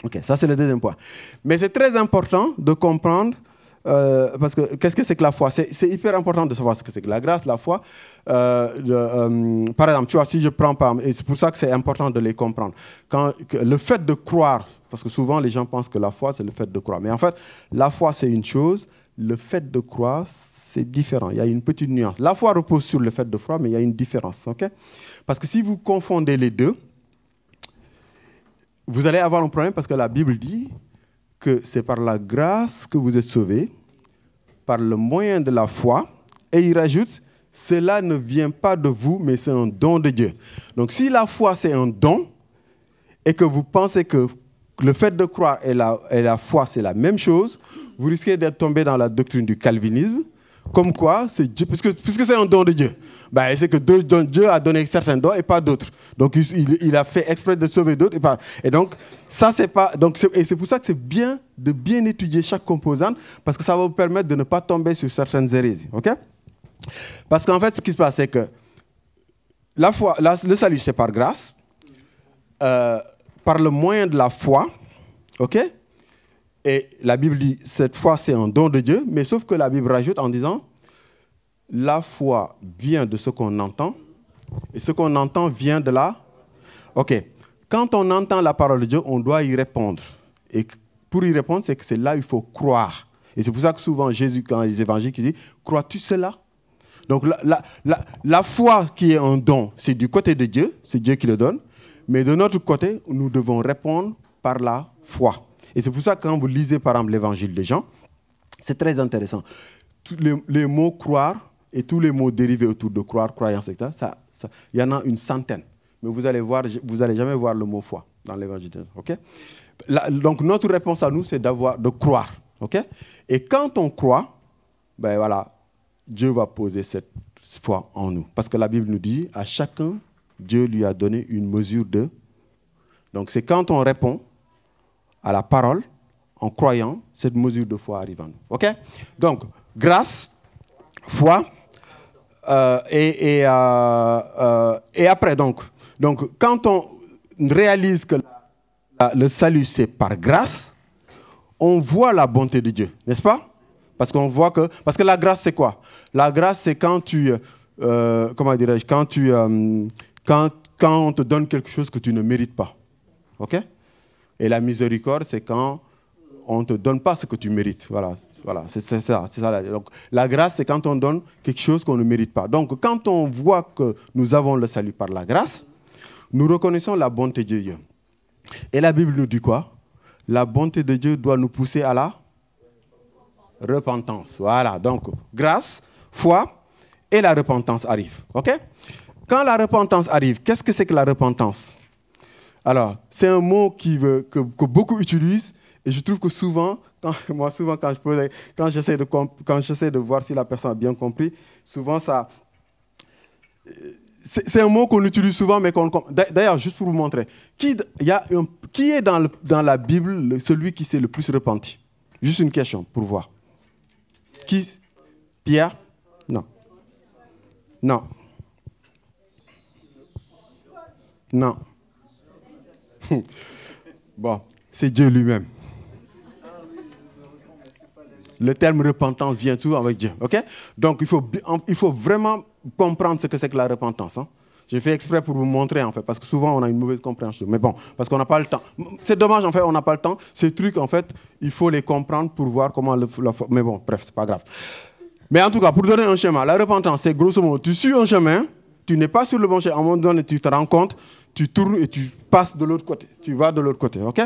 OK, ça, c'est le deuxième point. Mais c'est très important de comprendre, parce que qu'est-ce que c'est que la foi? C'est hyper important de savoir ce que c'est que la grâce, la foi. Par exemple, tu vois, si je prends par... Et c'est pour ça que c'est important de les comprendre. Le fait de croire, parce que souvent les gens pensent que la foi, c'est le fait de croire. Mais en fait, la foi, c'est une chose. Le fait de croire, c'est différent. Il y a une petite nuance. La foi repose sur le fait de croire, mais il y a une différence. OK? Parce que si vous confondez les deux, vous allez avoir un problème parce que la Bible dit que c'est par la grâce que vous êtes sauvés, par le moyen de la foi. Et il rajoute, cela ne vient pas de vous, mais c'est un don de Dieu. Donc si la foi, c'est un don, et que vous pensez que le fait de croire et la foi, c'est la même chose, vous risquez d'être tombé dans la doctrine du calvinisme, comme quoi, c'est Dieu, puisque c'est un don de Dieu. Ben, c'est que Dieu a donné certains dons et pas d'autres. Donc, il a fait exprès de sauver d'autres. Et donc, ça, c'est pas. Et c'est pour ça que c'est bien de bien étudier chaque composante, parce que ça va vous permettre de ne pas tomber sur certaines hérésies. OK? Parce qu'en fait, ce qui se passe, c'est que la foi, le salut, c'est par grâce, par le moyen de la foi. OK? Et la Bible dit, cette foi, c'est un don de Dieu, mais sauf que la Bible rajoute en disant, la foi vient de ce qu'on entend, et ce qu'on entend vient de la... OK. Quand on entend la parole de Dieu, on doit y répondre. Et pour y répondre, c'est que c'est là où il faut croire. Et c'est pour ça que souvent, Jésus, quand les évangiles, il dit, crois-tu cela? Donc la foi qui est un don, c'est du côté de Dieu, c'est Dieu qui le donne, mais de notre côté, nous devons répondre par la foi. Et c'est pour ça que quand vous lisez, par exemple, l'évangile de Jean, c'est très intéressant. Tous les mots croire et tous les mots dérivés autour de croire, croyance, etc., il y en a une centaine. Mais vous allez jamais voir le mot foi dans l'évangile de Jean. Okay? Donc notre réponse à nous, c'est de croire. Okay? Et quand on croit, ben voilà, Dieu va poser cette foi en nous. Parce que la Bible nous dit, à chacun, Dieu lui a donné une mesure de... Donc c'est quand on répond à la parole, en croyant, cette mesure de foi arrive en nous. OK? Donc, grâce, foi, et après, donc, quand on réalise que le salut, c'est par grâce, on voit la bonté de Dieu, n'est-ce pas? Parce qu'on voit que... Parce que la grâce, c'est quoi? La grâce, c'est quand tu... comment dirais-je? Quand on te donne quelque chose que tu ne mérites pas. OK? Et la miséricorde, c'est quand on ne te donne pas ce que tu mérites. Voilà, c'est ça. Donc, la grâce, c'est quand on donne quelque chose qu'on ne mérite pas. Donc, quand on voit que nous avons le salut par la grâce, nous reconnaissons la bonté de Dieu. Et la Bible nous dit quoi? La bonté de Dieu doit nous pousser à la repentance. Voilà, donc, grâce, foi et la repentance arrivent. OK? Quand la repentance arrive, qu'est-ce que c'est que la repentance? Alors, c'est un mot que beaucoup utilisent, et je trouve que souvent, quand j'essaie de voir si la personne a bien compris, souvent ça... C'est un mot qu'on utilise souvent, mais qu'on... D'ailleurs, juste pour vous montrer, qui est dans la Bible celui qui s'est le plus repenti? Juste une question pour voir. Qui? Pierre? Non. Non. Non. Bon, c'est Dieu lui-même. Le terme repentance vient toujours avec Dieu. Okay? Donc, il faut vraiment comprendre ce que c'est que la repentance. Hein? J'ai fait exprès pour vous montrer, en fait, parce que souvent, on a une mauvaise compréhension. Mais bon, parce qu'on n'a pas le temps. C'est dommage, en fait, on n'a pas le temps. Ces trucs, en fait, il faut les comprendre pour voir comment... Mais bon, bref, c'est pas grave. Mais en tout cas, pour donner un schéma, la repentance, c'est grosso modo, tu suis un chemin, tu n'es pas sur le bon chemin, à un moment donné, tu te rends compte, tu tournes et tu passes de l'autre côté. Tu vas de l'autre côté, ok?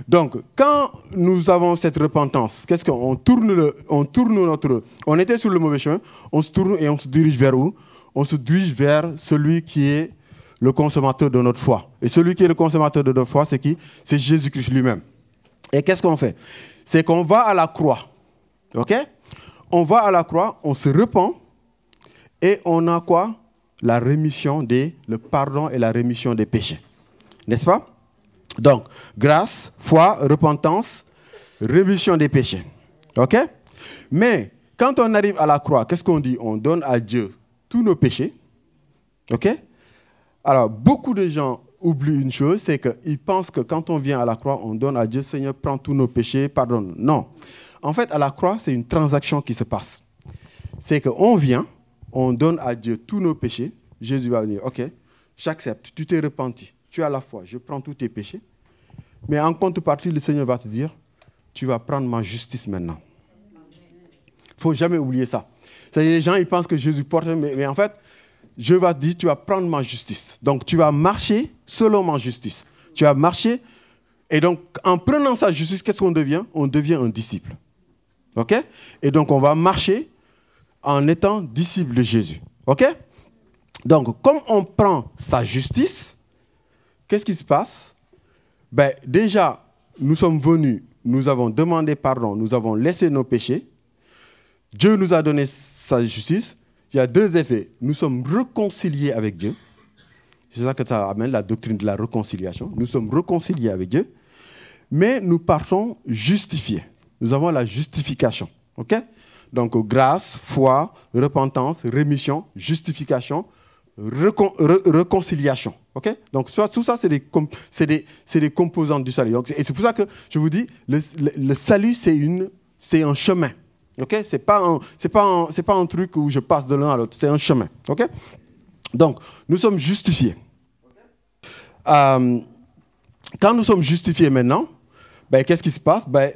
Donc, quand nous avons cette repentance, qu'est-ce qu'on tourne on était sur le mauvais chemin, on se tourne et on se dirige vers où? On se dirige vers celui qui est le consommateur de notre foi. Et celui qui est le consommateur de notre foi, c'est qui? C'est Jésus-Christ lui-même. Et qu'est-ce qu'on fait? C'est qu'on va à la croix, ok? On va à la croix, on se repent et on a quoi? La rémission le pardon et la rémission des péchés. N'est-ce pas? Donc, grâce, foi, repentance, rémission des péchés. OK? Mais, quand on arrive à la croix, qu'est-ce qu'on dit? On donne à Dieu tous nos péchés. OK? Alors, beaucoup de gens oublient une chose, c'est qu'ils pensent que quand on vient à la croix, on donne à Dieu, Seigneur, prends tous nos péchés, pardonne. Non. En fait, à la croix, c'est une transaction qui se passe. C'est qu'on vient, on donne à Dieu tous nos péchés. Jésus va venir, ok, j'accepte, tu t'es repenti, tu as la foi, je prends tous tes péchés. Mais en contrepartie, le Seigneur va te dire, tu vas prendre ma justice maintenant. Il ne faut jamais oublier ça. C'est-à-dire, les gens, ils pensent que Jésus porte, mais en fait, Dieu va te dire, tu vas prendre ma justice. Donc, tu vas marcher selon ma justice. Tu vas marcher, et donc, en prenant sa justice, qu'est-ce qu'on devient? On devient un disciple. Ok? Et donc, on va marcher en étant disciple de Jésus. OK? Donc, comme on prend sa justice, qu'est-ce qui se passe? Ben, déjà, nous sommes venus, nous avons demandé pardon, nous avons laissé nos péchés. Dieu nous a donné sa justice. Il y a deux effets. Nous sommes réconciliés avec Dieu. C'est ça que ça amène, la doctrine de la réconciliation. Nous sommes réconciliés avec Dieu, mais nous partons justifiés. Nous avons la justification. OK? Donc, grâce, foi, repentance, rémission, justification, réconciliation. Okay? Donc, tout ça, c'est des composantes du salut. Donc, et c'est pour ça que je vous dis, le salut, c'est un chemin. Okay? C'est pas un truc où je passe de l'un à l'autre. C'est un chemin. Okay? Donc, nous sommes justifiés. Quand nous sommes justifiés maintenant, ben, qu'est-ce qui se passe? Ben,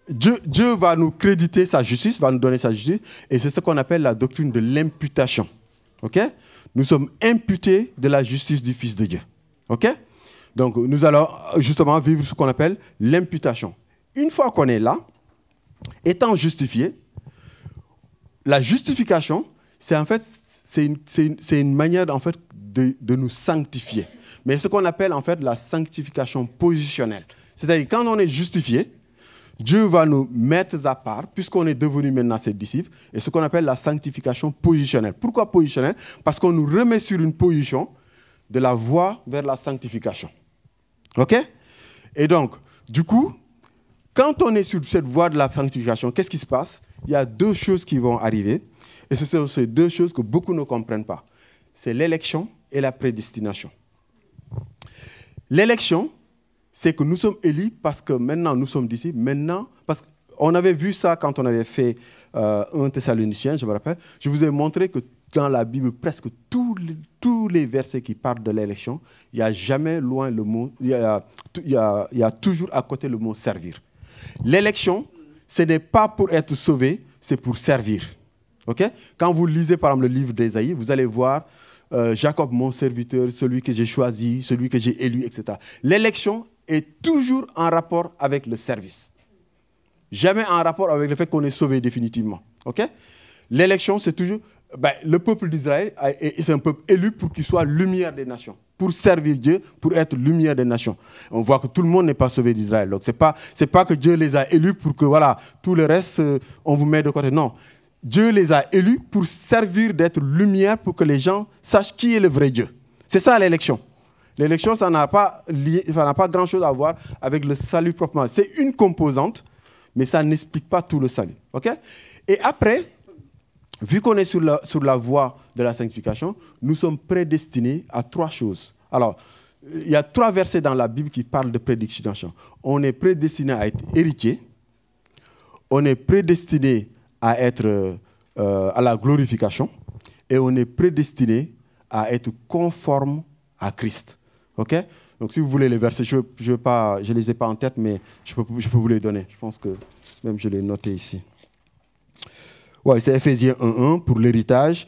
Dieu va nous créditer sa justice, va nous donner sa justice, et c'est ce qu'on appelle la doctrine de l'imputation. OK? Nous sommes imputés de la justice du Fils de Dieu. OK? Donc, nous allons justement vivre ce qu'on appelle l'imputation. Une fois qu'on est là, étant justifié, la justification, c'est en fait, c'est une manière en fait de nous sanctifier. Mais ce qu'on appelle en fait la sanctification positionnelle. C'est-à-dire, quand on est justifié, Dieu va nous mettre à part, puisqu'on est devenu maintenant ses disciples, et ce qu'on appelle la sanctification positionnelle. Pourquoi positionnelle? Parce qu'on nous remet sur une position de la voie vers la sanctification. OK? Et donc, du coup, quand on est sur cette voie de la sanctification, qu'est-ce qui se passe? Il y a deux choses qui vont arriver, et ce sont ces deux choses que beaucoup ne comprennent pas. C'est l'élection et la prédestination. L'élection, c'est que nous sommes élus parce que maintenant nous sommes disciples. Maintenant, parce qu'on avait vu ça quand on avait fait 1 Thessaloniciens, je me rappelle. Je vous ai montré que dans la Bible, presque tous les versets qui parlent de l'élection, il n'y a jamais loin le mot, il y a toujours à côté le mot servir. L'élection, ce n'est pas pour être sauvé, c'est pour servir. Okay? Quand vous lisez par exemple le livre d'Ésaïe, vous allez voir Jacob, mon serviteur, celui que j'ai choisi, celui que j'ai élu, etc. L'élection est toujours en rapport avec le service. Jamais en rapport avec le fait qu'on est sauvé définitivement. Okay? L'élection, c'est toujours... le peuple d'Israël c'est un peuple élu pour qu'il soit lumière des nations, pour servir Dieu, pour être lumière des nations. On voit que tout le monde n'est pas sauvé d'Israël. Donc, ce n'est pas que Dieu les a élus pour que voilà, tout le reste, on vous met de côté. Non. Dieu les a élus pour servir d'être lumière, pour que les gens sachent qui est le vrai Dieu. C'est ça l'élection. L'élection, ça n'a pas grand-chose à voir avec le salut proprement. C'est une composante, mais ça n'explique pas tout le salut. Okay? Et après, vu qu'on est sur la voie de la sanctification, nous sommes prédestinés à 3 choses. Alors, il y a 3 versets dans la Bible qui parlent de prédestination. On est prédestiné à être héritier, on est prédestiné à être à la glorification, et on est prédestiné à être conforme à Christ. OK? Donc, si vous voulez les versets, je ne les ai pas en tête, mais je peux vous les donner. Je pense que même je l'ai noté ici. Ouais, c'est Ephésiens 1.1 pour l'héritage,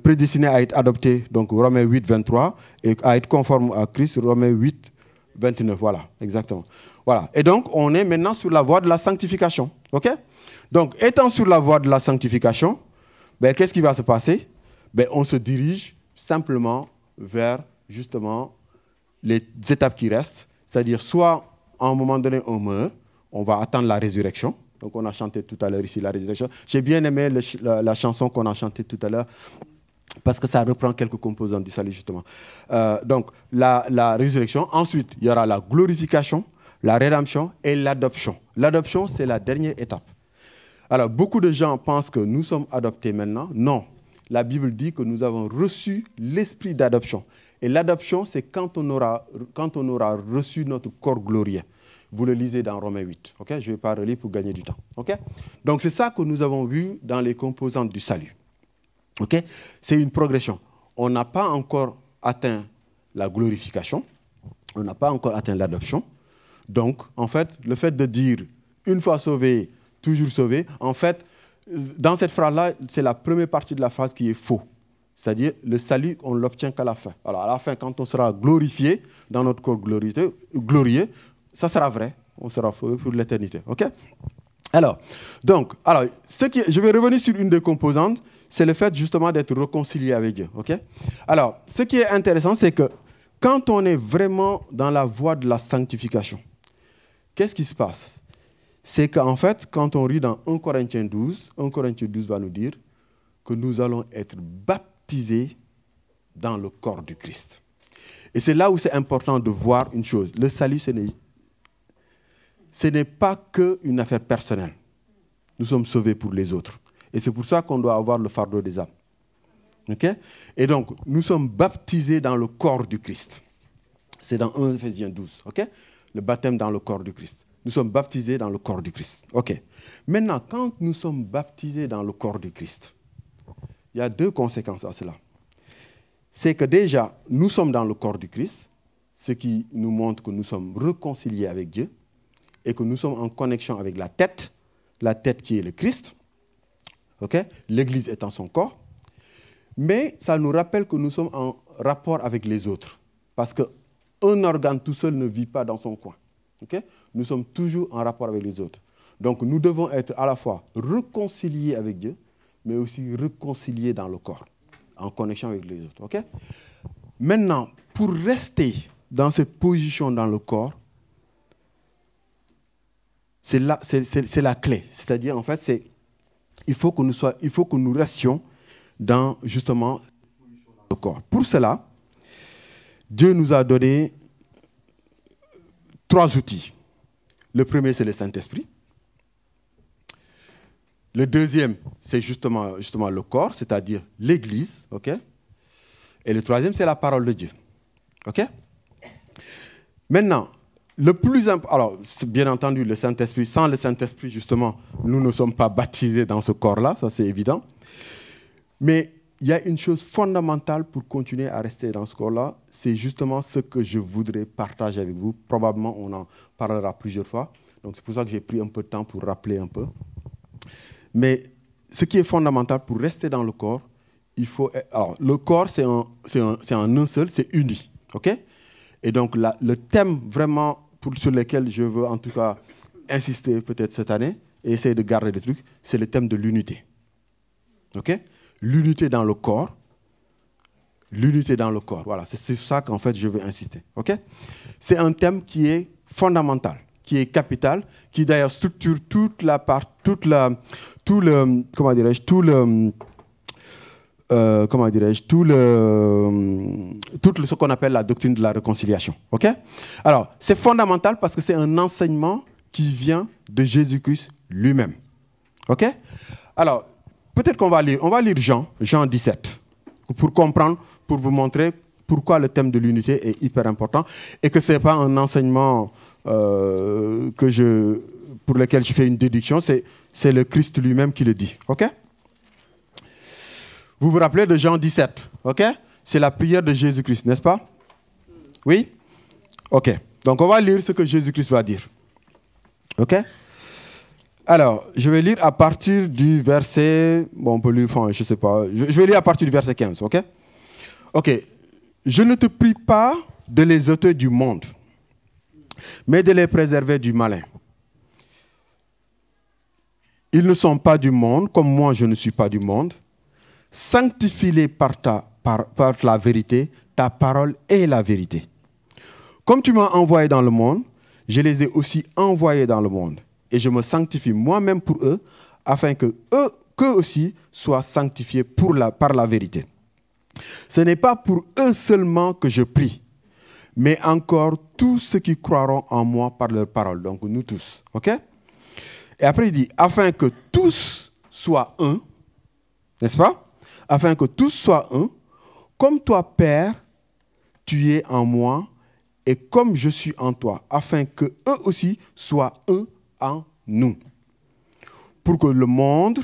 prédestiné à être adopté, donc Romains 8, 23, et à être conforme à Christ, Romains 8, 29. Voilà, exactement. Voilà. Et donc, on est maintenant sur la voie de la sanctification. OK? Donc, étant sur la voie de la sanctification, ben, qu'est-ce qui va se passer? Ben, on se dirige simplement vers, justement, les étapes qui restent. C'est-à-dire, soit, à un moment donné, on meurt, on va attendre la résurrection. Donc, on a chanté tout à l'heure ici la résurrection. J'ai bien aimé la chanson qu'on a chantée tout à l'heure, parce que ça reprend quelques composantes du salut, justement. Donc, la résurrection. Ensuite, il y aura la glorification, la rédemption et l'adoption. L'adoption, c'est la dernière étape. Alors, beaucoup de gens pensent que nous sommes adoptés maintenant. Non. La Bible dit que nous avons reçu l'esprit d'adoption. Et l'adoption, c'est quand on aura reçu notre corps glorieux. Vous le lisez dans Romains 8. Okay? Je ne vais pas relire pour gagner du temps. Okay? Donc, c'est ça que nous avons vu dans les composantes du salut. Okay? C'est une progression. On n'a pas encore atteint la glorification. On n'a pas encore atteint l'adoption. Donc, en fait, le fait de dire une fois sauvé, toujours sauvé, en fait, dans cette phrase-là, c'est la première partie de la phrase qui est faux. C'est-à-dire, le salut, on ne l'obtient qu'à la fin. Alors, à la fin, quand on sera glorifié dans notre corps glorieux, ça sera vrai. On sera sauvé pour l'éternité. OK? Alors, je vais revenir sur une des composantes, c'est le fait justement d'être réconcilié avec Dieu. OK? Alors, ce qui est intéressant, c'est que quand on est vraiment dans la voie de la sanctification, qu'est-ce qui se passe? C'est qu'en fait, quand on lit dans 1 Corinthiens 12, 1 Corinthiens 12 va nous dire que nous allons être baptisés dans le corps du Christ. Et c'est là où c'est important de voir une chose. Le salut, ce n'est pas qu'une affaire personnelle. Nous sommes sauvés pour les autres. Et c'est pour ça qu'on doit avoir le fardeau des âmes. Okay? Et donc, nous sommes baptisés dans le corps du Christ. C'est dans 1 Ephésiens 12. Okay? Le baptême dans le corps du Christ. Nous sommes baptisés dans le corps du Christ. OK. Maintenant, quand nous sommes baptisés dans le corps du Christ, il y a 2 conséquences à cela. C'est que déjà, nous sommes dans le corps du Christ, ce qui nous montre que nous sommes réconciliés avec Dieu et que nous sommes en connexion avec la tête qui est le Christ. OK? L'Église étant son corps. Mais ça nous rappelle que nous sommes en rapport avec les autres. Parce qu'un organe tout seul ne vit pas dans son coin. Okay? Nous sommes toujours en rapport avec les autres. Donc, nous devons être à la fois réconciliés avec Dieu, mais aussi réconciliés dans le corps, en connexion avec les autres. Okay? Maintenant, pour rester dans cette position dans le corps, c'est la clé. C'est-à-dire, en fait, il faut que nous restions dans, justement, le corps. Pour cela, Dieu nous a donné 3 outils. Le premier, c'est le Saint-Esprit. Le deuxième, c'est justement le corps, c'est-à-dire l'Église. Okay? Et le troisième, c'est la parole de Dieu. Okay? Maintenant, le plus important, alors, bien entendu, le Saint-Esprit, sans le Saint-Esprit, justement, nous ne sommes pas baptisés dans ce corps-là, ça c'est évident. Mais il y a une chose fondamentale pour continuer à rester dans ce corps-là, c'est justement ce que je voudrais partager avec vous. Probablement, on en parlera plusieurs fois. Donc, c'est pour ça que j'ai pris un peu de temps pour rappeler un peu. Mais ce qui est fondamental pour rester dans le corps, il faut... Alors, le corps, c'est en un seul, c'est uni. OK? Et donc, le thème vraiment sur lequel je veux en tout cas insister peut-être cette année, et essayer de garder des trucs, c'est le thème de l'unité. OK? L'unité dans le corps. L'unité dans le corps. Voilà, c'est sur ça qu'en fait je veux insister. Okay? C'est un thème qui est fondamental, qui est capital, qui d'ailleurs structure tout ce qu'on appelle la doctrine de la réconciliation. Okay? Alors, c'est fondamental parce que c'est un enseignement qui vient de Jésus-Christ lui-même. Okay? Alors, peut-être qu'on va lire. On va lire Jean 17, pour comprendre, pour vous montrer pourquoi le thème de l'unité est hyper important et que ce n'est pas un enseignement pour lequel je fais une déduction, c'est le Christ lui-même qui le dit. OK? Vous vous rappelez de Jean 17, OK? C'est la prière de Jésus-Christ, n'est-ce pas? Oui? OK. Donc, on va lire ce que Jésus-Christ va dire. OK? Alors, je vais lire à partir du verset... Bon, on peut lire, enfin, je ne sais pas. Je vais lire à partir du verset 15, OK? OK. Je ne te prie pas de les ôter du monde, mais de les préserver du malin. Ils ne sont pas du monde, comme moi je ne suis pas du monde. Sanctifie-les par la vérité, ta parole est la vérité. Comme tu m'as envoyé dans le monde, je les ai aussi envoyés dans le monde. Et je me sanctifie moi-même pour eux, afin qu'eux aussi soient sanctifiés par la vérité. Ce n'est pas pour eux seulement que je prie, mais encore tous ceux qui croiront en moi par leur parole. Donc nous tous, ok? Et après il dit, afin que tous soient un, n'est-ce pas? Afin que tous soient un, comme toi, Père, tu es en moi, et comme je suis en toi, afin que eux aussi soient un en nous. Pour que le monde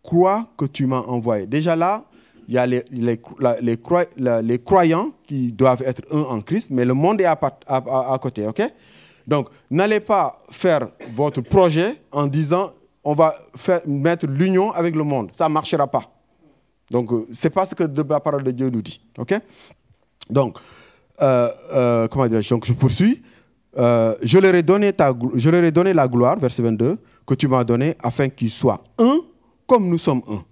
croit que tu m'as envoyé. Déjà là, il y a les croyants qui doivent être un en Christ, mais le monde est à côté, ok? Donc, n'allez pas faire votre projet en disant on va mettre l'union avec le monde. Ça ne marchera pas. Donc, ce n'est pas ce que la parole de Dieu nous dit, ok? Donc, comment dire, donc je poursuis. Je leur ai donné la gloire, verset 22, que tu m'as donné afin qu'ils soient un comme nous sommes un.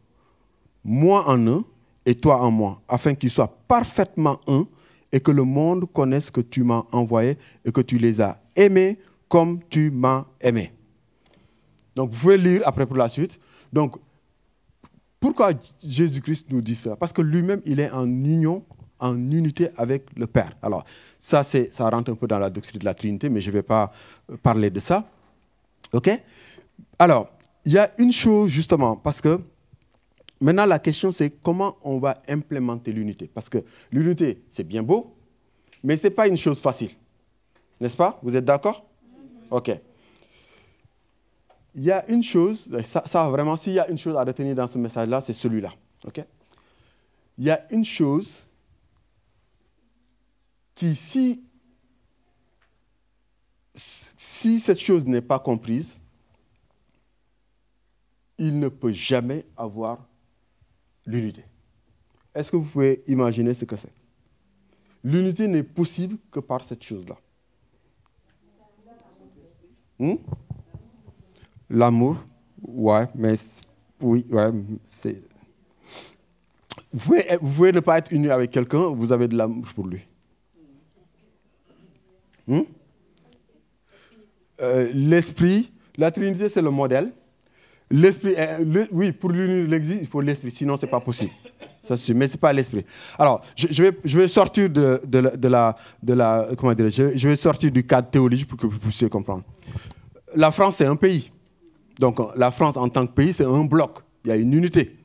Moi en eux et toi en moi, afin qu'ils soient parfaitement un et que le monde connaisse que tu m'as envoyé et que tu les as aimés comme tu m'as aimé. Donc, vous pouvez lire après pour la suite. Donc, pourquoi Jésus-Christ nous dit ça? Parce que lui-même, il est en union, en unité avec le Père. Alors, ça rentre un peu dans la doctrine de la Trinité, mais je ne vais pas parler de ça. OK? Alors, il y a une chose, justement, parce que maintenant, la question, c'est comment on va implémenter l'unité. Parce que l'unité, c'est bien beau, mais ce n'est pas une chose facile. N'est-ce pas? Vous êtes d'accord? OK. Il y a une chose, ça vraiment, s'il y a une chose à retenir dans ce message-là, c'est celui-là. OK? Il y a une chose qui, si cette chose n'est pas comprise, il ne peut jamais avoir l'unité. Est-ce que vous pouvez imaginer ce que c'est? L'unité n'est possible que par cette chose-là. L'amour, ouais, mais oui, ouais, c'est. Vous pouvez ne pas être uni avec quelqu'un, vous avez de l'amour pour lui. L'esprit, la Trinité, c'est le modèle. L'esprit, oui, pour l'unité de l'Église, il faut l'esprit, sinon ce n'est pas possible. Ça, mais ce n'est pas l'esprit. Alors, je vais sortir comment dire, je vais sortir du cadre théologique pour que vous puissiez comprendre. La France, c'est un pays. Donc, la France, en tant que pays, c'est un bloc. Il y a une unité.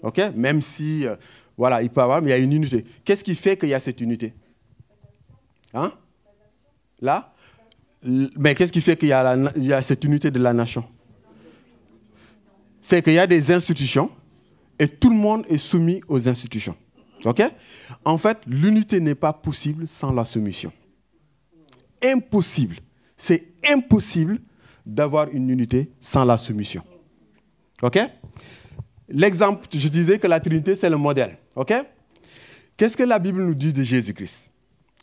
OK? Même si, voilà, il peut y avoir, mais il y a une unité. Qu'est-ce qui fait qu'il y a cette unité? Hein? Là? Mais qu'est-ce qui fait qu'il y a cette unité de la nation? C'est qu'il y a des institutions et tout le monde est soumis aux institutions. OK? En fait, l'unité n'est pas possible sans la soumission. Impossible. C'est impossible d'avoir une unité sans la soumission. OK? L'exemple, je disais que la Trinité, c'est le modèle. OK? Qu'est-ce que la Bible nous dit de Jésus-Christ?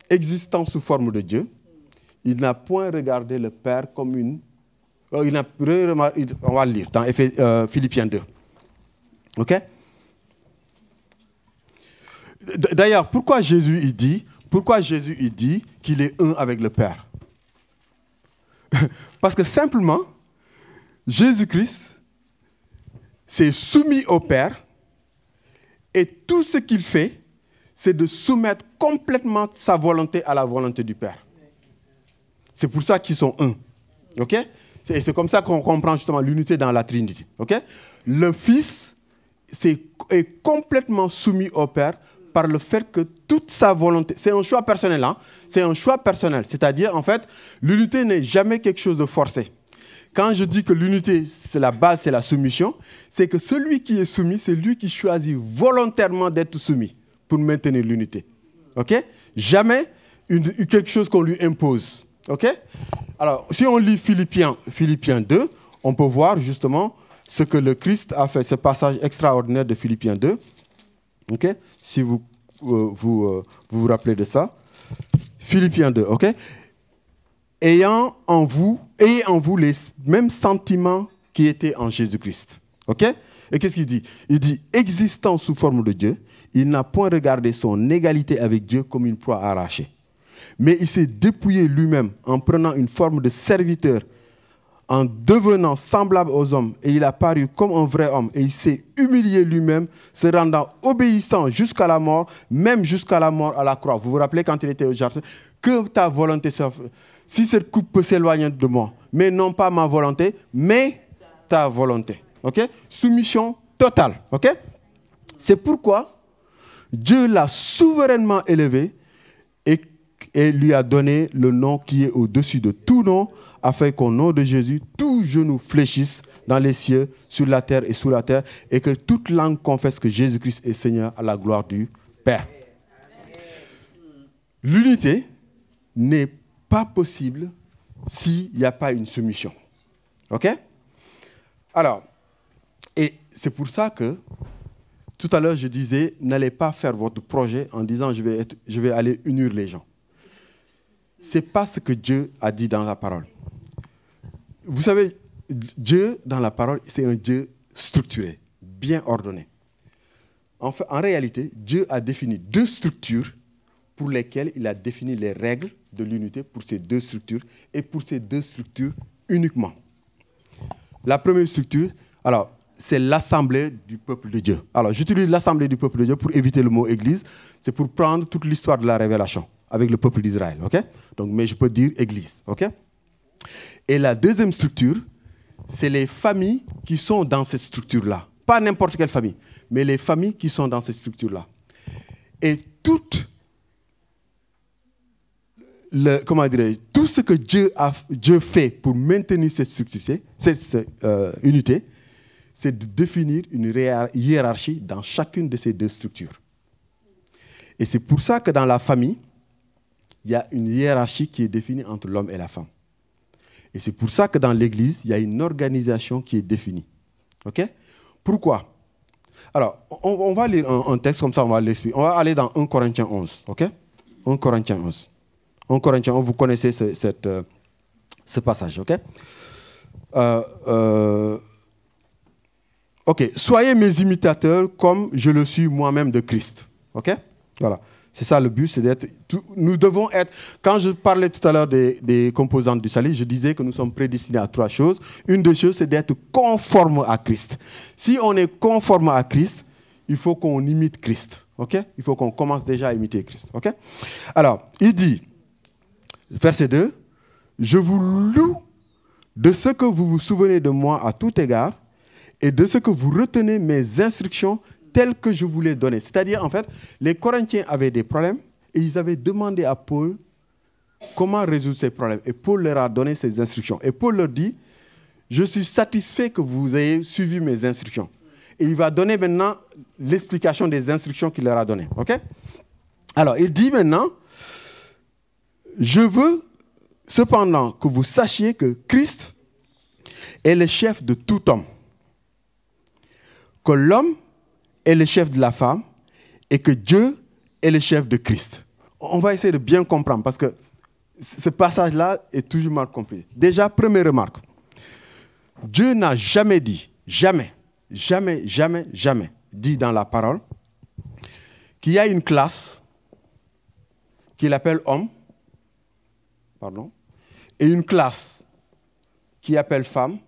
Existant sous forme de Dieu, il n'a point regardé le Père comme une... on va le lire dans Philippiens 2. OK? D'ailleurs, pourquoi Jésus il dit qu'il est un avec le Père? Parce que simplement, Jésus-Christ s'est soumis au Père et tout ce qu'il fait, c'est de soumettre complètement sa volonté à la volonté du Père. C'est pour ça qu'ils sont un. OK? Et c'est comme ça qu'on comprend justement l'unité dans la Trinité. OK? Le Fils est complètement soumis au Père par le fait que toute sa volonté, c'est un choix personnel, hein, c'est un choix personnel. C'est-à-dire, en fait, l'unité n'est jamais quelque chose de forcé. Quand je dis que l'unité, c'est la base, c'est la soumission, c'est que celui qui est soumis, c'est lui qui choisit volontairement d'être soumis pour maintenir l'unité. OK? Jamais quelque chose qu'on lui impose. OK? Alors, si on lit Philippiens 2, on peut voir justement ce que le Christ a fait, ce passage extraordinaire de Philippiens 2. OK? Si vous vous rappelez de ça. Philippiens 2, OK? Ayez en vous les mêmes sentiments qui étaient en Jésus-Christ. OK? Et qu'est-ce qu'il dit? Il dit, existant sous forme de Dieu, il n'a point regardé son égalité avec Dieu comme une proie arrachée. Mais il s'est dépouillé lui-même en prenant une forme de serviteur, en devenant semblable aux hommes. Et il a paru comme un vrai homme. Et il s'est humilié lui-même, se rendant obéissant jusqu'à la mort, même jusqu'à la mort à la croix. Vous vous rappelez quand il était au jardin? Que ta volonté soit... Si cette coupe peut s'éloigner de moi, mais non pas ma volonté, mais ta volonté. OK? Soumission totale. OK? C'est pourquoi Dieu l'a souverainement élevé et lui a donné le nom qui est au-dessus de tout nom, afin qu'au nom de Jésus, tout genou fléchisse dans les cieux, sur la terre et sous la terre, et que toute langue confesse que Jésus-Christ est Seigneur à la gloire du Père. L'unité n'est pas possible s'il n'y a pas une soumission. OK? Alors, et c'est pour ça que, tout à l'heure, je disais, n'allez pas faire votre projet en disant je vais aller unir les gens. Ce n'est pas ce que Dieu a dit dans la parole. Vous savez, Dieu, dans la parole, c'est un Dieu structuré, bien ordonné. En réalité, Dieu a défini 2 structures pour lesquelles il a défini les règles de l'unité pour ces 2 structures et pour ces 2 structures uniquement. La première structure, alors, c'est l'assemblée du peuple de Dieu. Alors, j'utilise l'assemblée du peuple de Dieu pour éviter le mot église. C'est pour prendre toute l'histoire de la révélation avec le peuple d'Israël. OK? Donc, mais je peux dire église. OK? Et la deuxième structure, c'est les familles qui sont dans cette structure-là. Pas n'importe quelle famille, mais les familles qui sont dans cette structure-là. Et tout ce que Dieu fait pour maintenir cette structure, cette unité, c'est de définir une hiérarchie dans chacune de ces 2 structures. Et c'est pour ça que dans la famille, il y a une hiérarchie qui est définie entre l'homme et la femme. Et c'est pour ça que dans l'Église, il y a une organisation qui est définie. OK? Pourquoi? Alors, on va lire un texte comme ça, on va l'expliquer. On va aller dans 1 Corinthiens 11. OK? 1 Corinthiens 11. 1 Corinthiens 11, vous connaissez ce passage. OK? OK. Soyez mes imitateurs comme je le suis moi-même de Christ. OK? Voilà. C'est ça le but, c'est d'être... Nous devons être... Quand je parlais tout à l'heure des composantes du salut, je disais que nous sommes prédestinés à 3 choses. Une des choses, c'est d'être conforme à Christ. Si on est conforme à Christ, il faut qu'on imite Christ. OK? Il faut qu'on commence déjà à imiter Christ. OK? Alors, il dit, verset 2, « Je vous loue de ce que vous vous souvenez de moi à tout égard et de ce que vous retenez mes instructions telles que je vous les donnais. » C'est-à-dire, en fait, les Corinthiens avaient des problèmes et ils avaient demandé à Paul comment résoudre ces problèmes. Et Paul leur a donné ses instructions. Et Paul leur dit, je suis satisfait que vous ayez suivi mes instructions. Et il va donner maintenant l'explication des instructions qu'il leur a données. OK? Alors, il dit maintenant, je veux cependant que vous sachiez que Christ est le chef de tout homme. Que l'homme est le chef de la femme et que Dieu est le chef de Christ. On va essayer de bien comprendre parce que ce passage-là est toujours mal compris. Déjà, première remarque. Dieu n'a jamais dit, jamais dit dans la parole qu'il y a une classe qu'il appelle homme, et une classe qu'il appelle femme,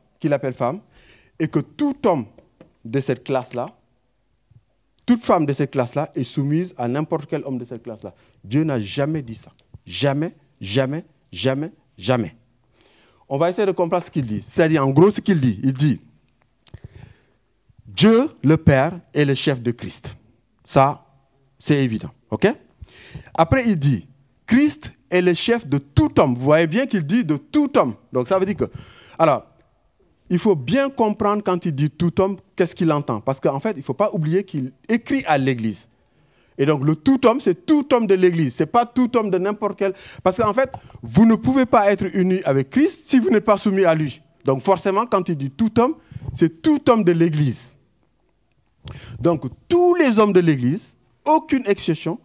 et que tout homme de cette classe-là, toute femme de cette classe-là est soumise à n'importe quel homme de cette classe-là. Dieu n'a jamais dit ça. Jamais. On va essayer de comprendre ce qu'il dit. C'est-à-dire, en gros, ce qu'il dit. Il dit, Dieu, le Père, est le chef de Christ. Ça, c'est évident. OK? Après, il dit, Christ est le chef de tout homme. Vous voyez bien qu'il dit de tout homme. Donc, ça veut dire que... Alors, il faut bien comprendre quand il dit tout homme, qu'est-ce qu'il entend. Parce qu'en fait, il ne faut pas oublier qu'il écrit à l'Église. Et donc, le tout homme, c'est tout homme de l'Église. Ce n'est pas tout homme de n'importe quel... Parce qu'en fait, vous ne pouvez pas être unis avec Christ si vous n'êtes pas soumis à lui. Donc, forcément, quand il dit tout homme, c'est tout homme de l'Église. Donc, tous les hommes de l'Église, aucune exception,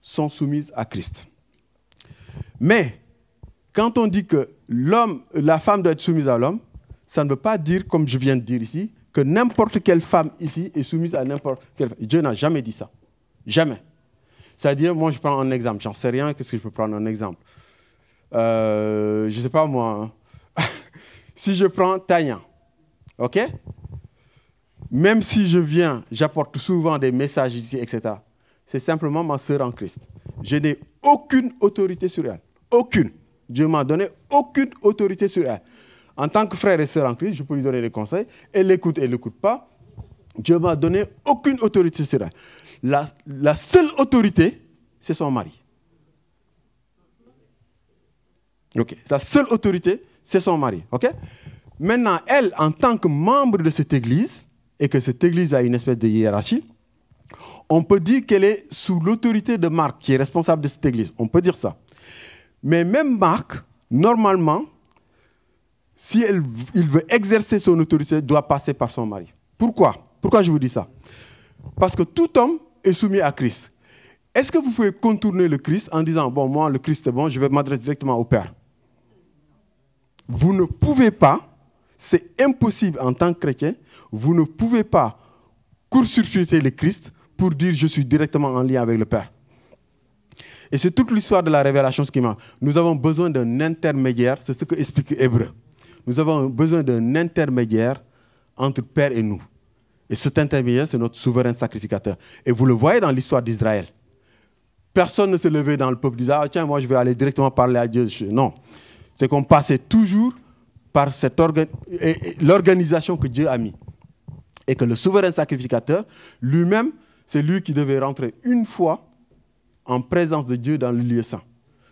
sont soumis à Christ. Mais, quand on dit que la femme doit être soumise à l'homme, ça ne veut pas dire, comme je viens de dire ici, que n'importe quelle femme ici est soumise à n'importe quelle femme. Dieu n'a jamais dit ça. Jamais. C'est-à-dire, moi, je prends un exemple. J'en sais rien, qu'est-ce que je peux prendre un exemple? Je ne sais pas, moi. Si je prends Tania, OK? Même si je viens, j'apporte souvent des messages ici, etc. C'est simplement ma sœur en Christ. Je n'ai aucune autorité sur elle. Aucune. Dieu m'a donné aucune autorité sur elle. En tant que frère et sœur en Christ, je peux lui donner des conseils. Elle l'écoute, elle ne l'écoute pas. Dieu m'a donné aucune autorité sur elle. La seule autorité, c'est son mari. OK. La seule autorité, c'est son mari. OK? Maintenant, elle, en tant que membre de cette église, et que cette église a une espèce de hiérarchie, on peut dire qu'elle est sous l'autorité de Marc, qui est responsable de cette église. On peut dire ça. Mais même Marc, normalement, si il veut exercer son autorité, il doit passer par son mari. Pourquoi? Pourquoi je vous dis ça? Parce que tout homme est soumis à Christ. Est-ce que vous pouvez contourner le Christ en disant, bon, moi, le Christ est bon, je vais m'adresser directement au Père? Vous ne pouvez pas, c'est impossible en tant que chrétien, vous ne pouvez pas court-circuiter le Christ pour dire, je suis directement en lien avec le Père. Et c'est toute l'histoire de la révélation ce qui marche. Nous avons besoin d'un intermédiaire, c'est ce que explique Hébreu. Nous avons besoin d'un intermédiaire entre Père et nous. Et cet intermédiaire, c'est notre souverain sacrificateur. Et vous le voyez dans l'histoire d'Israël. Personne ne se levait dans le peuple disant, ah, tiens, moi je vais aller directement parler à Dieu. Non. C'est qu'on passait toujours par l'organisation que Dieu a mis. Et que le souverain sacrificateur, lui-même, c'est lui qui devait rentrer une fois en présence de Dieu dans le lieu saint.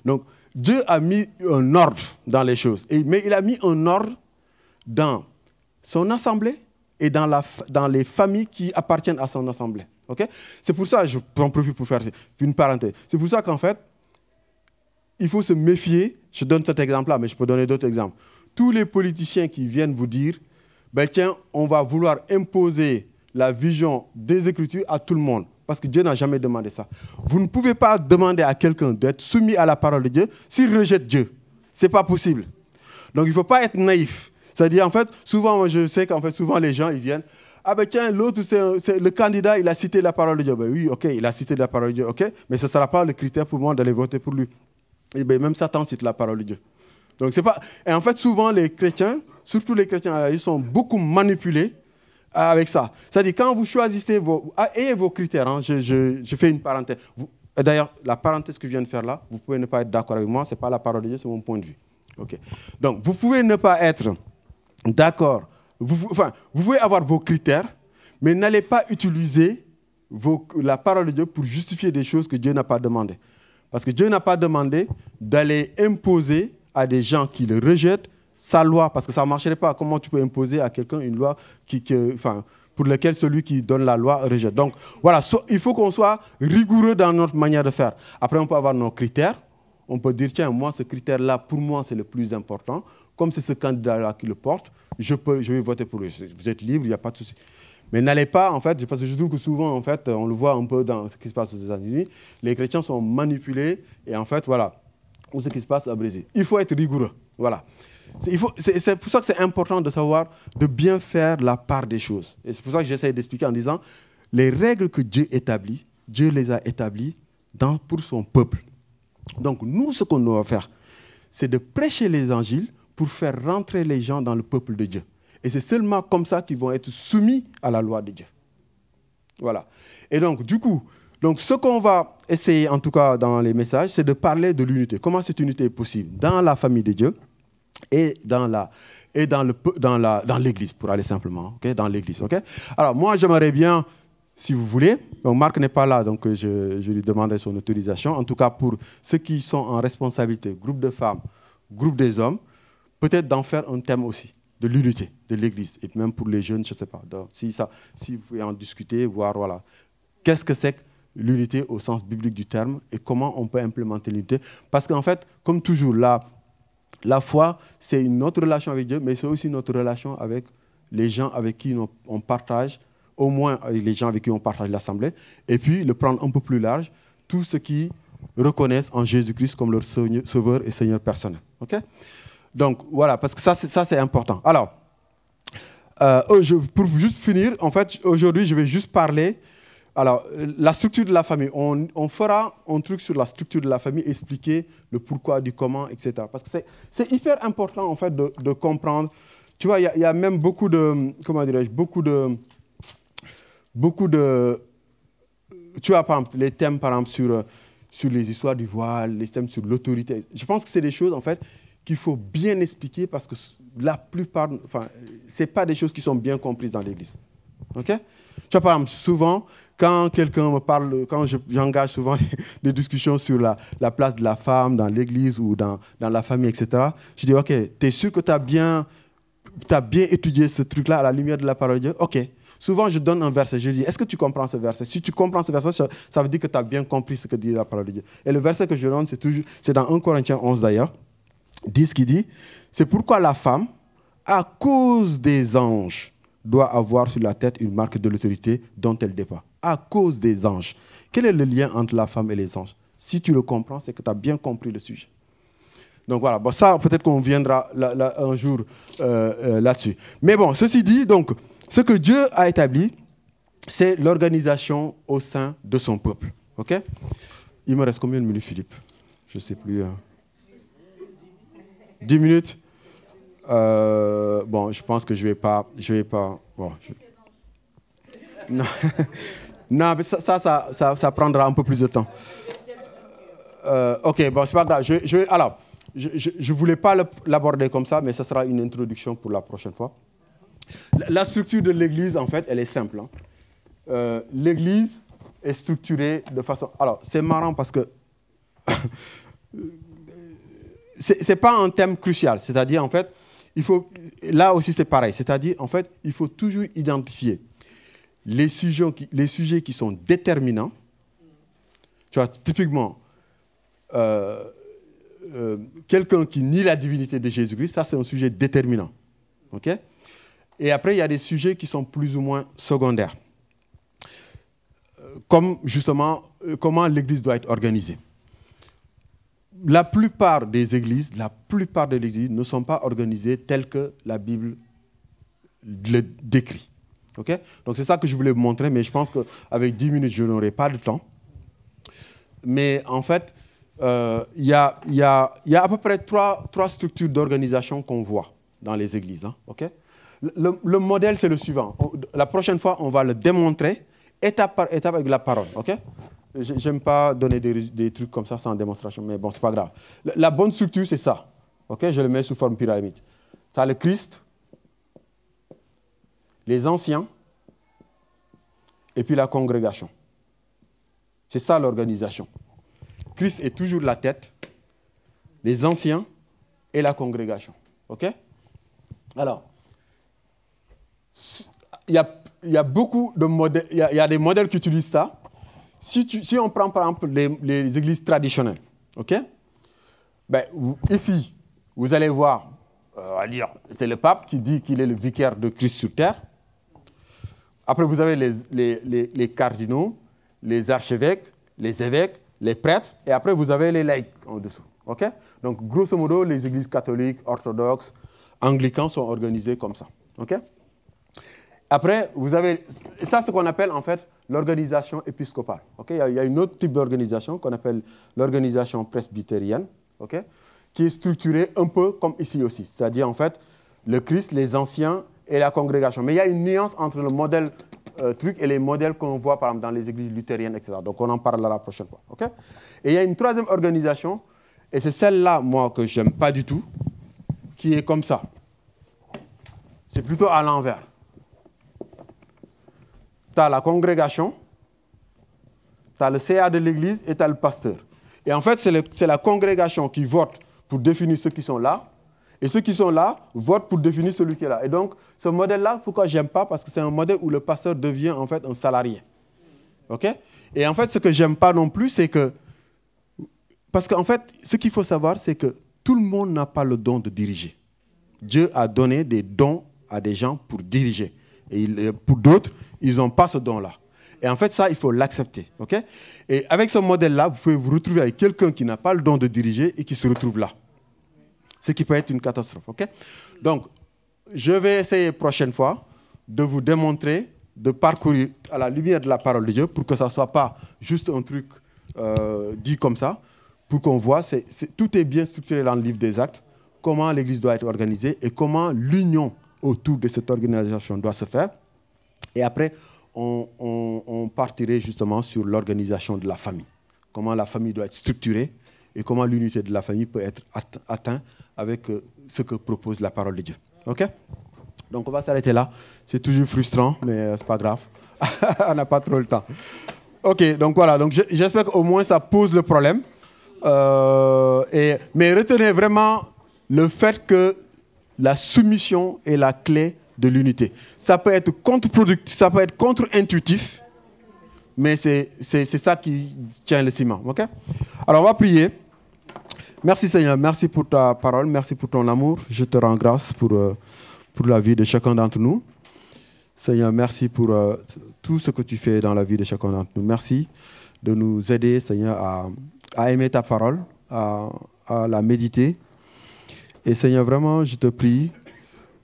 Donc, Dieu a mis un ordre dans les choses. Mais il a mis un ordre dans son assemblée et dans les familles qui appartiennent à son assemblée. Okay? C'est pour ça, je prends profit pour faire une parenthèse. C'est pour ça qu'en fait, il faut se méfier. Je donne cet exemple-là, mais je peux donner d'autres exemples. Tous les politiciens qui viennent vous dire, ben tiens, on va vouloir imposer la vision des Écritures à tout le monde. Parce que Dieu n'a jamais demandé ça. Vous ne pouvez pas demander à quelqu'un d'être soumis à la parole de Dieu s'il rejette Dieu. Ce n'est pas possible. Donc il ne faut pas être naïf. C'est-à-dire, en fait, souvent, moi, je sais qu'en fait, souvent les gens, ils viennent, ah ben tiens, l'autre, c'est le candidat, il a cité la parole de Dieu. Ben oui, ok, il a cité la parole de Dieu, ok, mais ce ne sera pas le critère pour moi d'aller voter pour lui. Et ben même Satan cite la parole de Dieu. Donc c'est pas... Et en fait, souvent, les chrétiens, surtout les chrétiens, ils sont beaucoup manipulés avec ça. C'est-à-dire, quand vous choisissez ayez vos critères, hein, je fais une parenthèse. D'ailleurs, la parenthèse que je viens de faire là, vous pouvez ne pas être d'accord avec moi, ce n'est pas la parole de Dieu, c'est mon point de vue. Okay. Donc, vous pouvez ne pas être d'accord. Vous pouvez avoir vos critères, mais n'allez pas utiliser la parole de Dieu pour justifier des choses que Dieu n'a pas demandées. Parce que Dieu n'a pas demandé d'aller imposer à des gens qui le rejettent sa loi, parce que ça ne marcherait pas. Comment tu peux imposer à quelqu'un une loi pour laquelle celui qui donne la loi rejette? Donc, voilà, il faut qu'on soit rigoureux dans notre manière de faire. Après, on peut avoir nos critères. On peut dire, tiens, moi, ce critère-là, pour moi, c'est le plus important. Comme c'est ce candidat-là qui le porte, je vais voter pour lui. Vous êtes libre, il n'y a pas de souci. Mais n'allez pas, en fait, parce que je trouve que souvent, en fait, on le voit un peu dans ce qui se passe aux États-Unis, les chrétiens sont manipulés, et en fait, voilà, ou ce qui se passe au Brésil. Il faut être rigoureux, voilà. C'est pour ça que c'est important de savoir, de bien faire la part des choses. Et c'est pour ça que j'essaie d'expliquer en disant, les règles que Dieu établit, Dieu les a établies pour son peuple. Donc nous, ce qu'on doit faire, c'est de prêcher l'évangile pour faire rentrer les gens dans le peuple de Dieu. Et c'est seulement comme ça qu'ils vont être soumis à la loi de Dieu. Voilà. Et donc, du coup, ce qu'on va essayer, en tout cas dans les messages, c'est de parler de l'unité. Comment cette unité est possible dans la famille de Dieu et dans l'Église, pour aller simplement, okay, dans l'Église. Okay? Alors, moi, j'aimerais bien, si vous voulez, donc Marc n'est pas là, donc je lui demanderai son autorisation. En tout cas, pour ceux qui sont en responsabilité, groupe de femmes, groupe des hommes, peut-être d'en faire un thème aussi, de l'unité de l'Église. Et même pour les jeunes, je ne sais pas. Donc, si vous pouvez en discuter, voir, voilà, qu'est-ce que c'est que l'unité au sens biblique du terme et comment on peut implémenter l'unité. Parce qu'en fait, comme toujours, la foi, c'est notre relation avec Dieu, mais c'est aussi notre relation avec les gens avec qui on partage, au moins les gens avec qui on partage l'Assemblée, et puis le prendre un peu plus large, tous ceux qui reconnaissent en Jésus-Christ comme leur sauveur et Seigneur personnel. Okay? Donc voilà, parce que ça c'est important. Alors, pour juste finir, en fait, aujourd'hui, je vais juste parler. Alors, la structure de la famille, on fera un truc sur la structure de la famille, expliquer le pourquoi, du comment, etc. Parce que c'est hyper important, en fait, de comprendre. Tu vois, il y a même beaucoup de, comment dirais-je, beaucoup de, tu vois, par exemple, les thèmes, par exemple, sur les histoires du voile, les thèmes sur l'autorité. Je pense que c'est des choses, en fait, qu'il faut bien expliquer parce que la plupart, enfin, ce n'est pas des choses qui sont bien comprises dans l'Église. OK? Tu vois, par exemple, souvent, quand quelqu'un me parle, quand j'engage souvent des discussions sur la place de la femme dans l'Église ou dans la famille, etc., je dis, OK, tu es sûr que tu as bien étudié ce truc-là à la lumière de la parole de Dieu? OK. Souvent, je donne un verset, je dis, est-ce que tu comprends ce verset? Si tu comprends ce verset, ça veut dire que tu as bien compris ce que dit la parole de Dieu. Et le verset que je donne, c'est dans 1 Corinthiens 11 d'ailleurs, 10 qui dit, c'est pourquoi la femme, à cause des anges, doit avoir sur la tête une marque de l'autorité dont elle dépend. À cause des anges. Quel est le lien entre la femme et les anges? Si tu le comprends, c'est que tu as bien compris le sujet. Donc voilà, bon, ça peut-être qu'on viendra un jour là-dessus. Mais bon, ceci dit, donc, ce que Dieu a établi, c'est l'organisation au sein de son peuple. OK? Il me reste combien de minutes, Philippe? Je ne sais plus. 10 minutes? Bon, je pense que je vais pas. Bon, non. Non, mais ça prendra un peu plus de temps. OK, bon, c'est pas grave. Alors, je voulais pas l'aborder comme ça, mais ce sera une introduction pour la prochaine fois. La structure de l'Église, en fait, elle est simple. Hein. L'Église est structurée de façon... Alors, c'est marrant parce que c'est pas un thème crucial. C'est-à-dire, en fait, il faut... Là aussi, c'est pareil. C'est-à-dire, en fait, il faut toujours identifier les sujets qui sont déterminants. Tu vois, typiquement, quelqu'un qui nie la divinité de Jésus-Christ, ça, c'est un sujet déterminant. OK? Et après, il y a des sujets qui sont plus ou moins secondaires. Comme, justement, comment l'Église doit être organisée. La plupart des églises ne sont pas organisées telles que la Bible le décrit. Okay? Donc, c'est ça que je voulais vous montrer, mais je pense qu'avec 10 minutes, je n'aurai pas de temps. Mais en fait, il y a à peu près trois structures d'organisation qu'on voit dans les églises. Hein? Okay? Le modèle, c'est le suivant. La prochaine fois, on va le démontrer étape par étape avec la parole. Okay? Je n'aime pas donner des trucs comme ça sans démonstration, mais bon, ce n'est pas grave. La bonne structure, c'est ça. Okay? Je le mets sous forme pyramide. Ça a le Christ, les anciens, et puis la congrégation. C'est ça l'organisation. Christ est toujours la tête, les anciens et la congrégation. OK? Alors, il y a beaucoup de modèles, il y a des modèles qui utilisent ça. Si on prend par exemple les églises traditionnelles, OK? Ben, ici, vous allez voir, on va dire, c'est le pape qui dit qu'il est le vicaire de Christ sur terre. Après, vous avez les cardinaux, les archevêques, les évêques, les prêtres, et après, vous avez les laïcs en dessous. OK? Donc, grosso modo, les églises catholiques, orthodoxes, anglicans sont organisées comme ça. OK? Après, vous avez... Ça, c'est ce qu'on appelle, en fait, l'organisation épiscopale. OK? Il y a une autre type d'organisation qu'on appelle l'organisation presbytérienne, OK? Qui est structurée un peu comme ici aussi. C'est-à-dire, en fait, le Christ, les anciens et la congrégation. Mais il y a une nuance entre le modèle truc et les modèles qu'on voit, par exemple, dans les églises luthériennes, etc. Donc, on en parlera la prochaine fois. OK? Et il y a une troisième organisation, et c'est celle-là, moi, que je n'aime pas du tout. qui est comme ça. C'est plutôt à l'envers. Tu as la congrégation, tu as le CA de l'église et tu as le pasteur. Et en fait, c'est la congrégation qui vote pour définir ceux qui sont là. Et ceux qui sont là votent pour définir celui qui est là. Et donc, ce modèle-là, pourquoi je n'aime pas? Parce que c'est un modèle où le pasteur devient en fait un salarié. OK? Et en fait, ce que je n'aime pas non plus, c'est que... Parce qu'en fait, ce qu'il faut savoir, c'est que tout le monde n'a pas le don de diriger. Dieu a donné des dons à des gens pour diriger. Et pour d'autres, ils n'ont pas ce don-là. Et en fait, ça, il faut l'accepter. Okay? Et avec ce modèle-là, vous pouvez vous retrouver avec quelqu'un qui n'a pas le don de diriger et qui se retrouve là. Ce qui peut être une catastrophe. Okay? Donc, je vais essayer prochaine fois de vous démontrer, de parcourir à la lumière de la parole de Dieu pour que ça ne soit pas juste un truc dit comme ça, pour qu'on voit, tout est bien structuré dans le livre des Actes, comment l'Église doit être organisée et comment l'union autour de cette organisation doit se faire. Et après, on partirait justement sur l'organisation de la famille. Comment la famille doit être structurée et comment l'unité de la famille peut être atteinte avec ce que propose la parole de Dieu. OK? Donc, on va s'arrêter là. C'est toujours frustrant, mais ce n'est pas grave. On n'a pas trop le temps. OK, donc voilà. Donc, j'espère qu'au moins ça pose le problème. Mais retenez vraiment le fait que la soumission est la clé de l'unité. Ça peut être contre-productif, ça peut être contre-intuitif, mais c'est ça qui tient le ciment. Okay? Alors, on va prier. Merci Seigneur, merci pour ta parole, merci pour ton amour. Je te rends grâce pour la vie de chacun d'entre nous. Seigneur, merci pour tout ce que tu fais dans la vie de chacun d'entre nous. Merci de nous aider, Seigneur, à aimer ta parole, à la méditer. Et Seigneur, vraiment, je te prie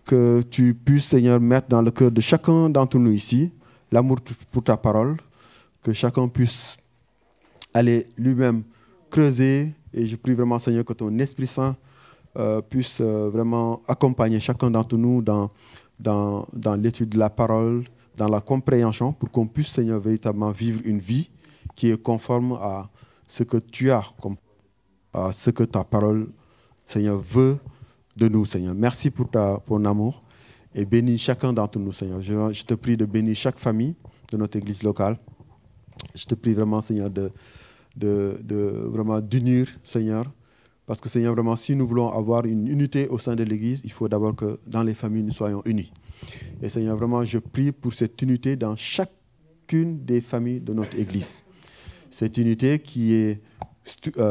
que tu puisses, Seigneur, mettre dans le cœur de chacun d'entre nous ici l'amour pour ta parole, que chacun puisse aller lui-même creuser. Et je prie vraiment, Seigneur, que ton Esprit Saint puisse vraiment accompagner chacun d'entre nous dans l'étude de la parole, dans la compréhension, pour qu'on puisse, Seigneur, véritablement vivre une vie qui est conforme à ce que tu as, à ce que ta parole, Seigneur, veut de nous, Seigneur. Merci pour ton amour et bénis chacun d'entre nous, Seigneur. Je te prie de bénir chaque famille de notre église locale. Je te prie vraiment, Seigneur, vraiment d'unir, Seigneur, parce que, Seigneur, vraiment, si nous voulons avoir une unité au sein de l'église, il faut d'abord que dans les familles, nous soyons unis. Et, Seigneur, vraiment, je prie pour cette unité dans chacune des familles de notre église. Cette unité qui est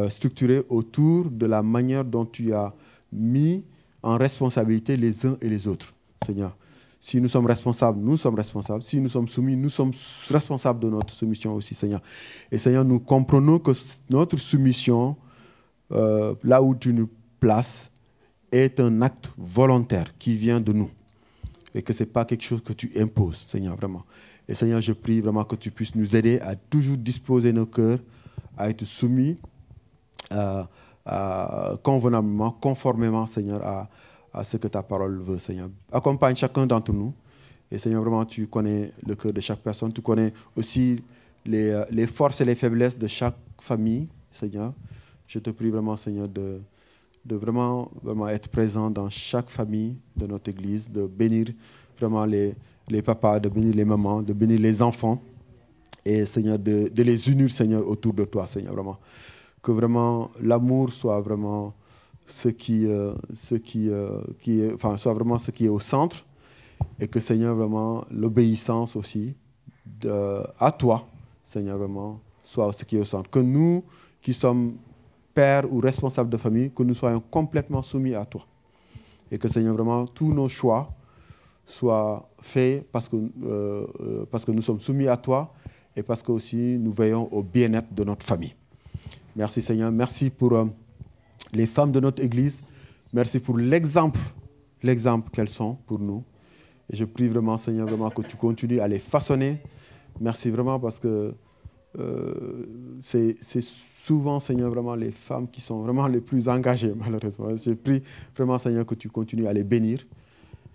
structurée autour de la manière dont tu as mis en responsabilité les uns et les autres, Seigneur. Si nous sommes responsables, nous sommes responsables. Si nous sommes soumis, nous sommes responsables de notre soumission aussi, Seigneur. Et Seigneur, nous comprenons que notre soumission, là où tu nous places, est un acte volontaire qui vient de nous. Et que ce n'est pas quelque chose que tu imposes, Seigneur, vraiment. Et Seigneur, je prie vraiment que tu puisses nous aider à toujours disposer nos cœurs, à être soumis convenablement, conformément, Seigneur, à ce que ta parole veut, Seigneur. Accompagne chacun d'entre nous. Et Seigneur, vraiment, tu connais le cœur de chaque personne. Tu connais aussi les forces et les faiblesses de chaque famille, Seigneur. Je te prie vraiment, Seigneur, de vraiment être présent dans chaque famille de notre Église, de bénir vraiment les papas, de bénir les mamans, de bénir les enfants. Et Seigneur, de les unir, Seigneur, autour de toi, Seigneur, vraiment. Que vraiment l'amour soit vraiment soit vraiment ce qui est au centre, et que, Seigneur, vraiment l'obéissance aussi à toi, Seigneur, vraiment soit ce qui est au centre. Que nous qui sommes pères ou responsables de famille, que nous soyons complètement soumis à toi. Et que, Seigneur, vraiment tous nos choix soient faits parce que nous sommes soumis à toi et parce que aussi nous veillons au bien-être de notre famille. Merci, Seigneur. Merci pour les femmes de notre Église. Merci pour l'exemple qu'elles sont pour nous. Et je prie vraiment, Seigneur, vraiment que tu continues à les façonner. Merci vraiment parce que c'est souvent, Seigneur, vraiment les femmes qui sont vraiment les plus engagées, malheureusement. Je prie vraiment, Seigneur, que tu continues à les bénir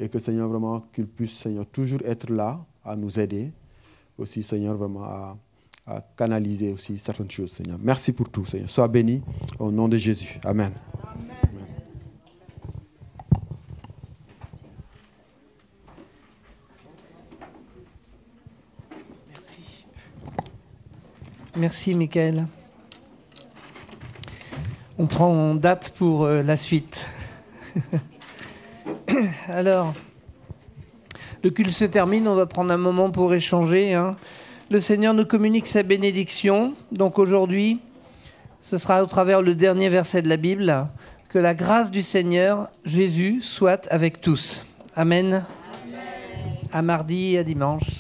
et que, Seigneur, vraiment qu'ils puissent, Seigneur, toujours être là à nous aider. Aussi, Seigneur, vraiment à canaliser aussi certaines choses, Seigneur. Merci pour tout, Seigneur. Sois béni au nom de Jésus. Amen. Amen. Merci, Michael. On prend date pour la suite. Alors, le culte se termine, on va prendre un moment pour échanger. Le Seigneur nous communique sa bénédiction. Donc aujourd'hui, ce sera au travers le dernier verset de la Bible. Que la grâce du Seigneur Jésus soit avec tous. Amen. Amen. À mardi et à dimanche.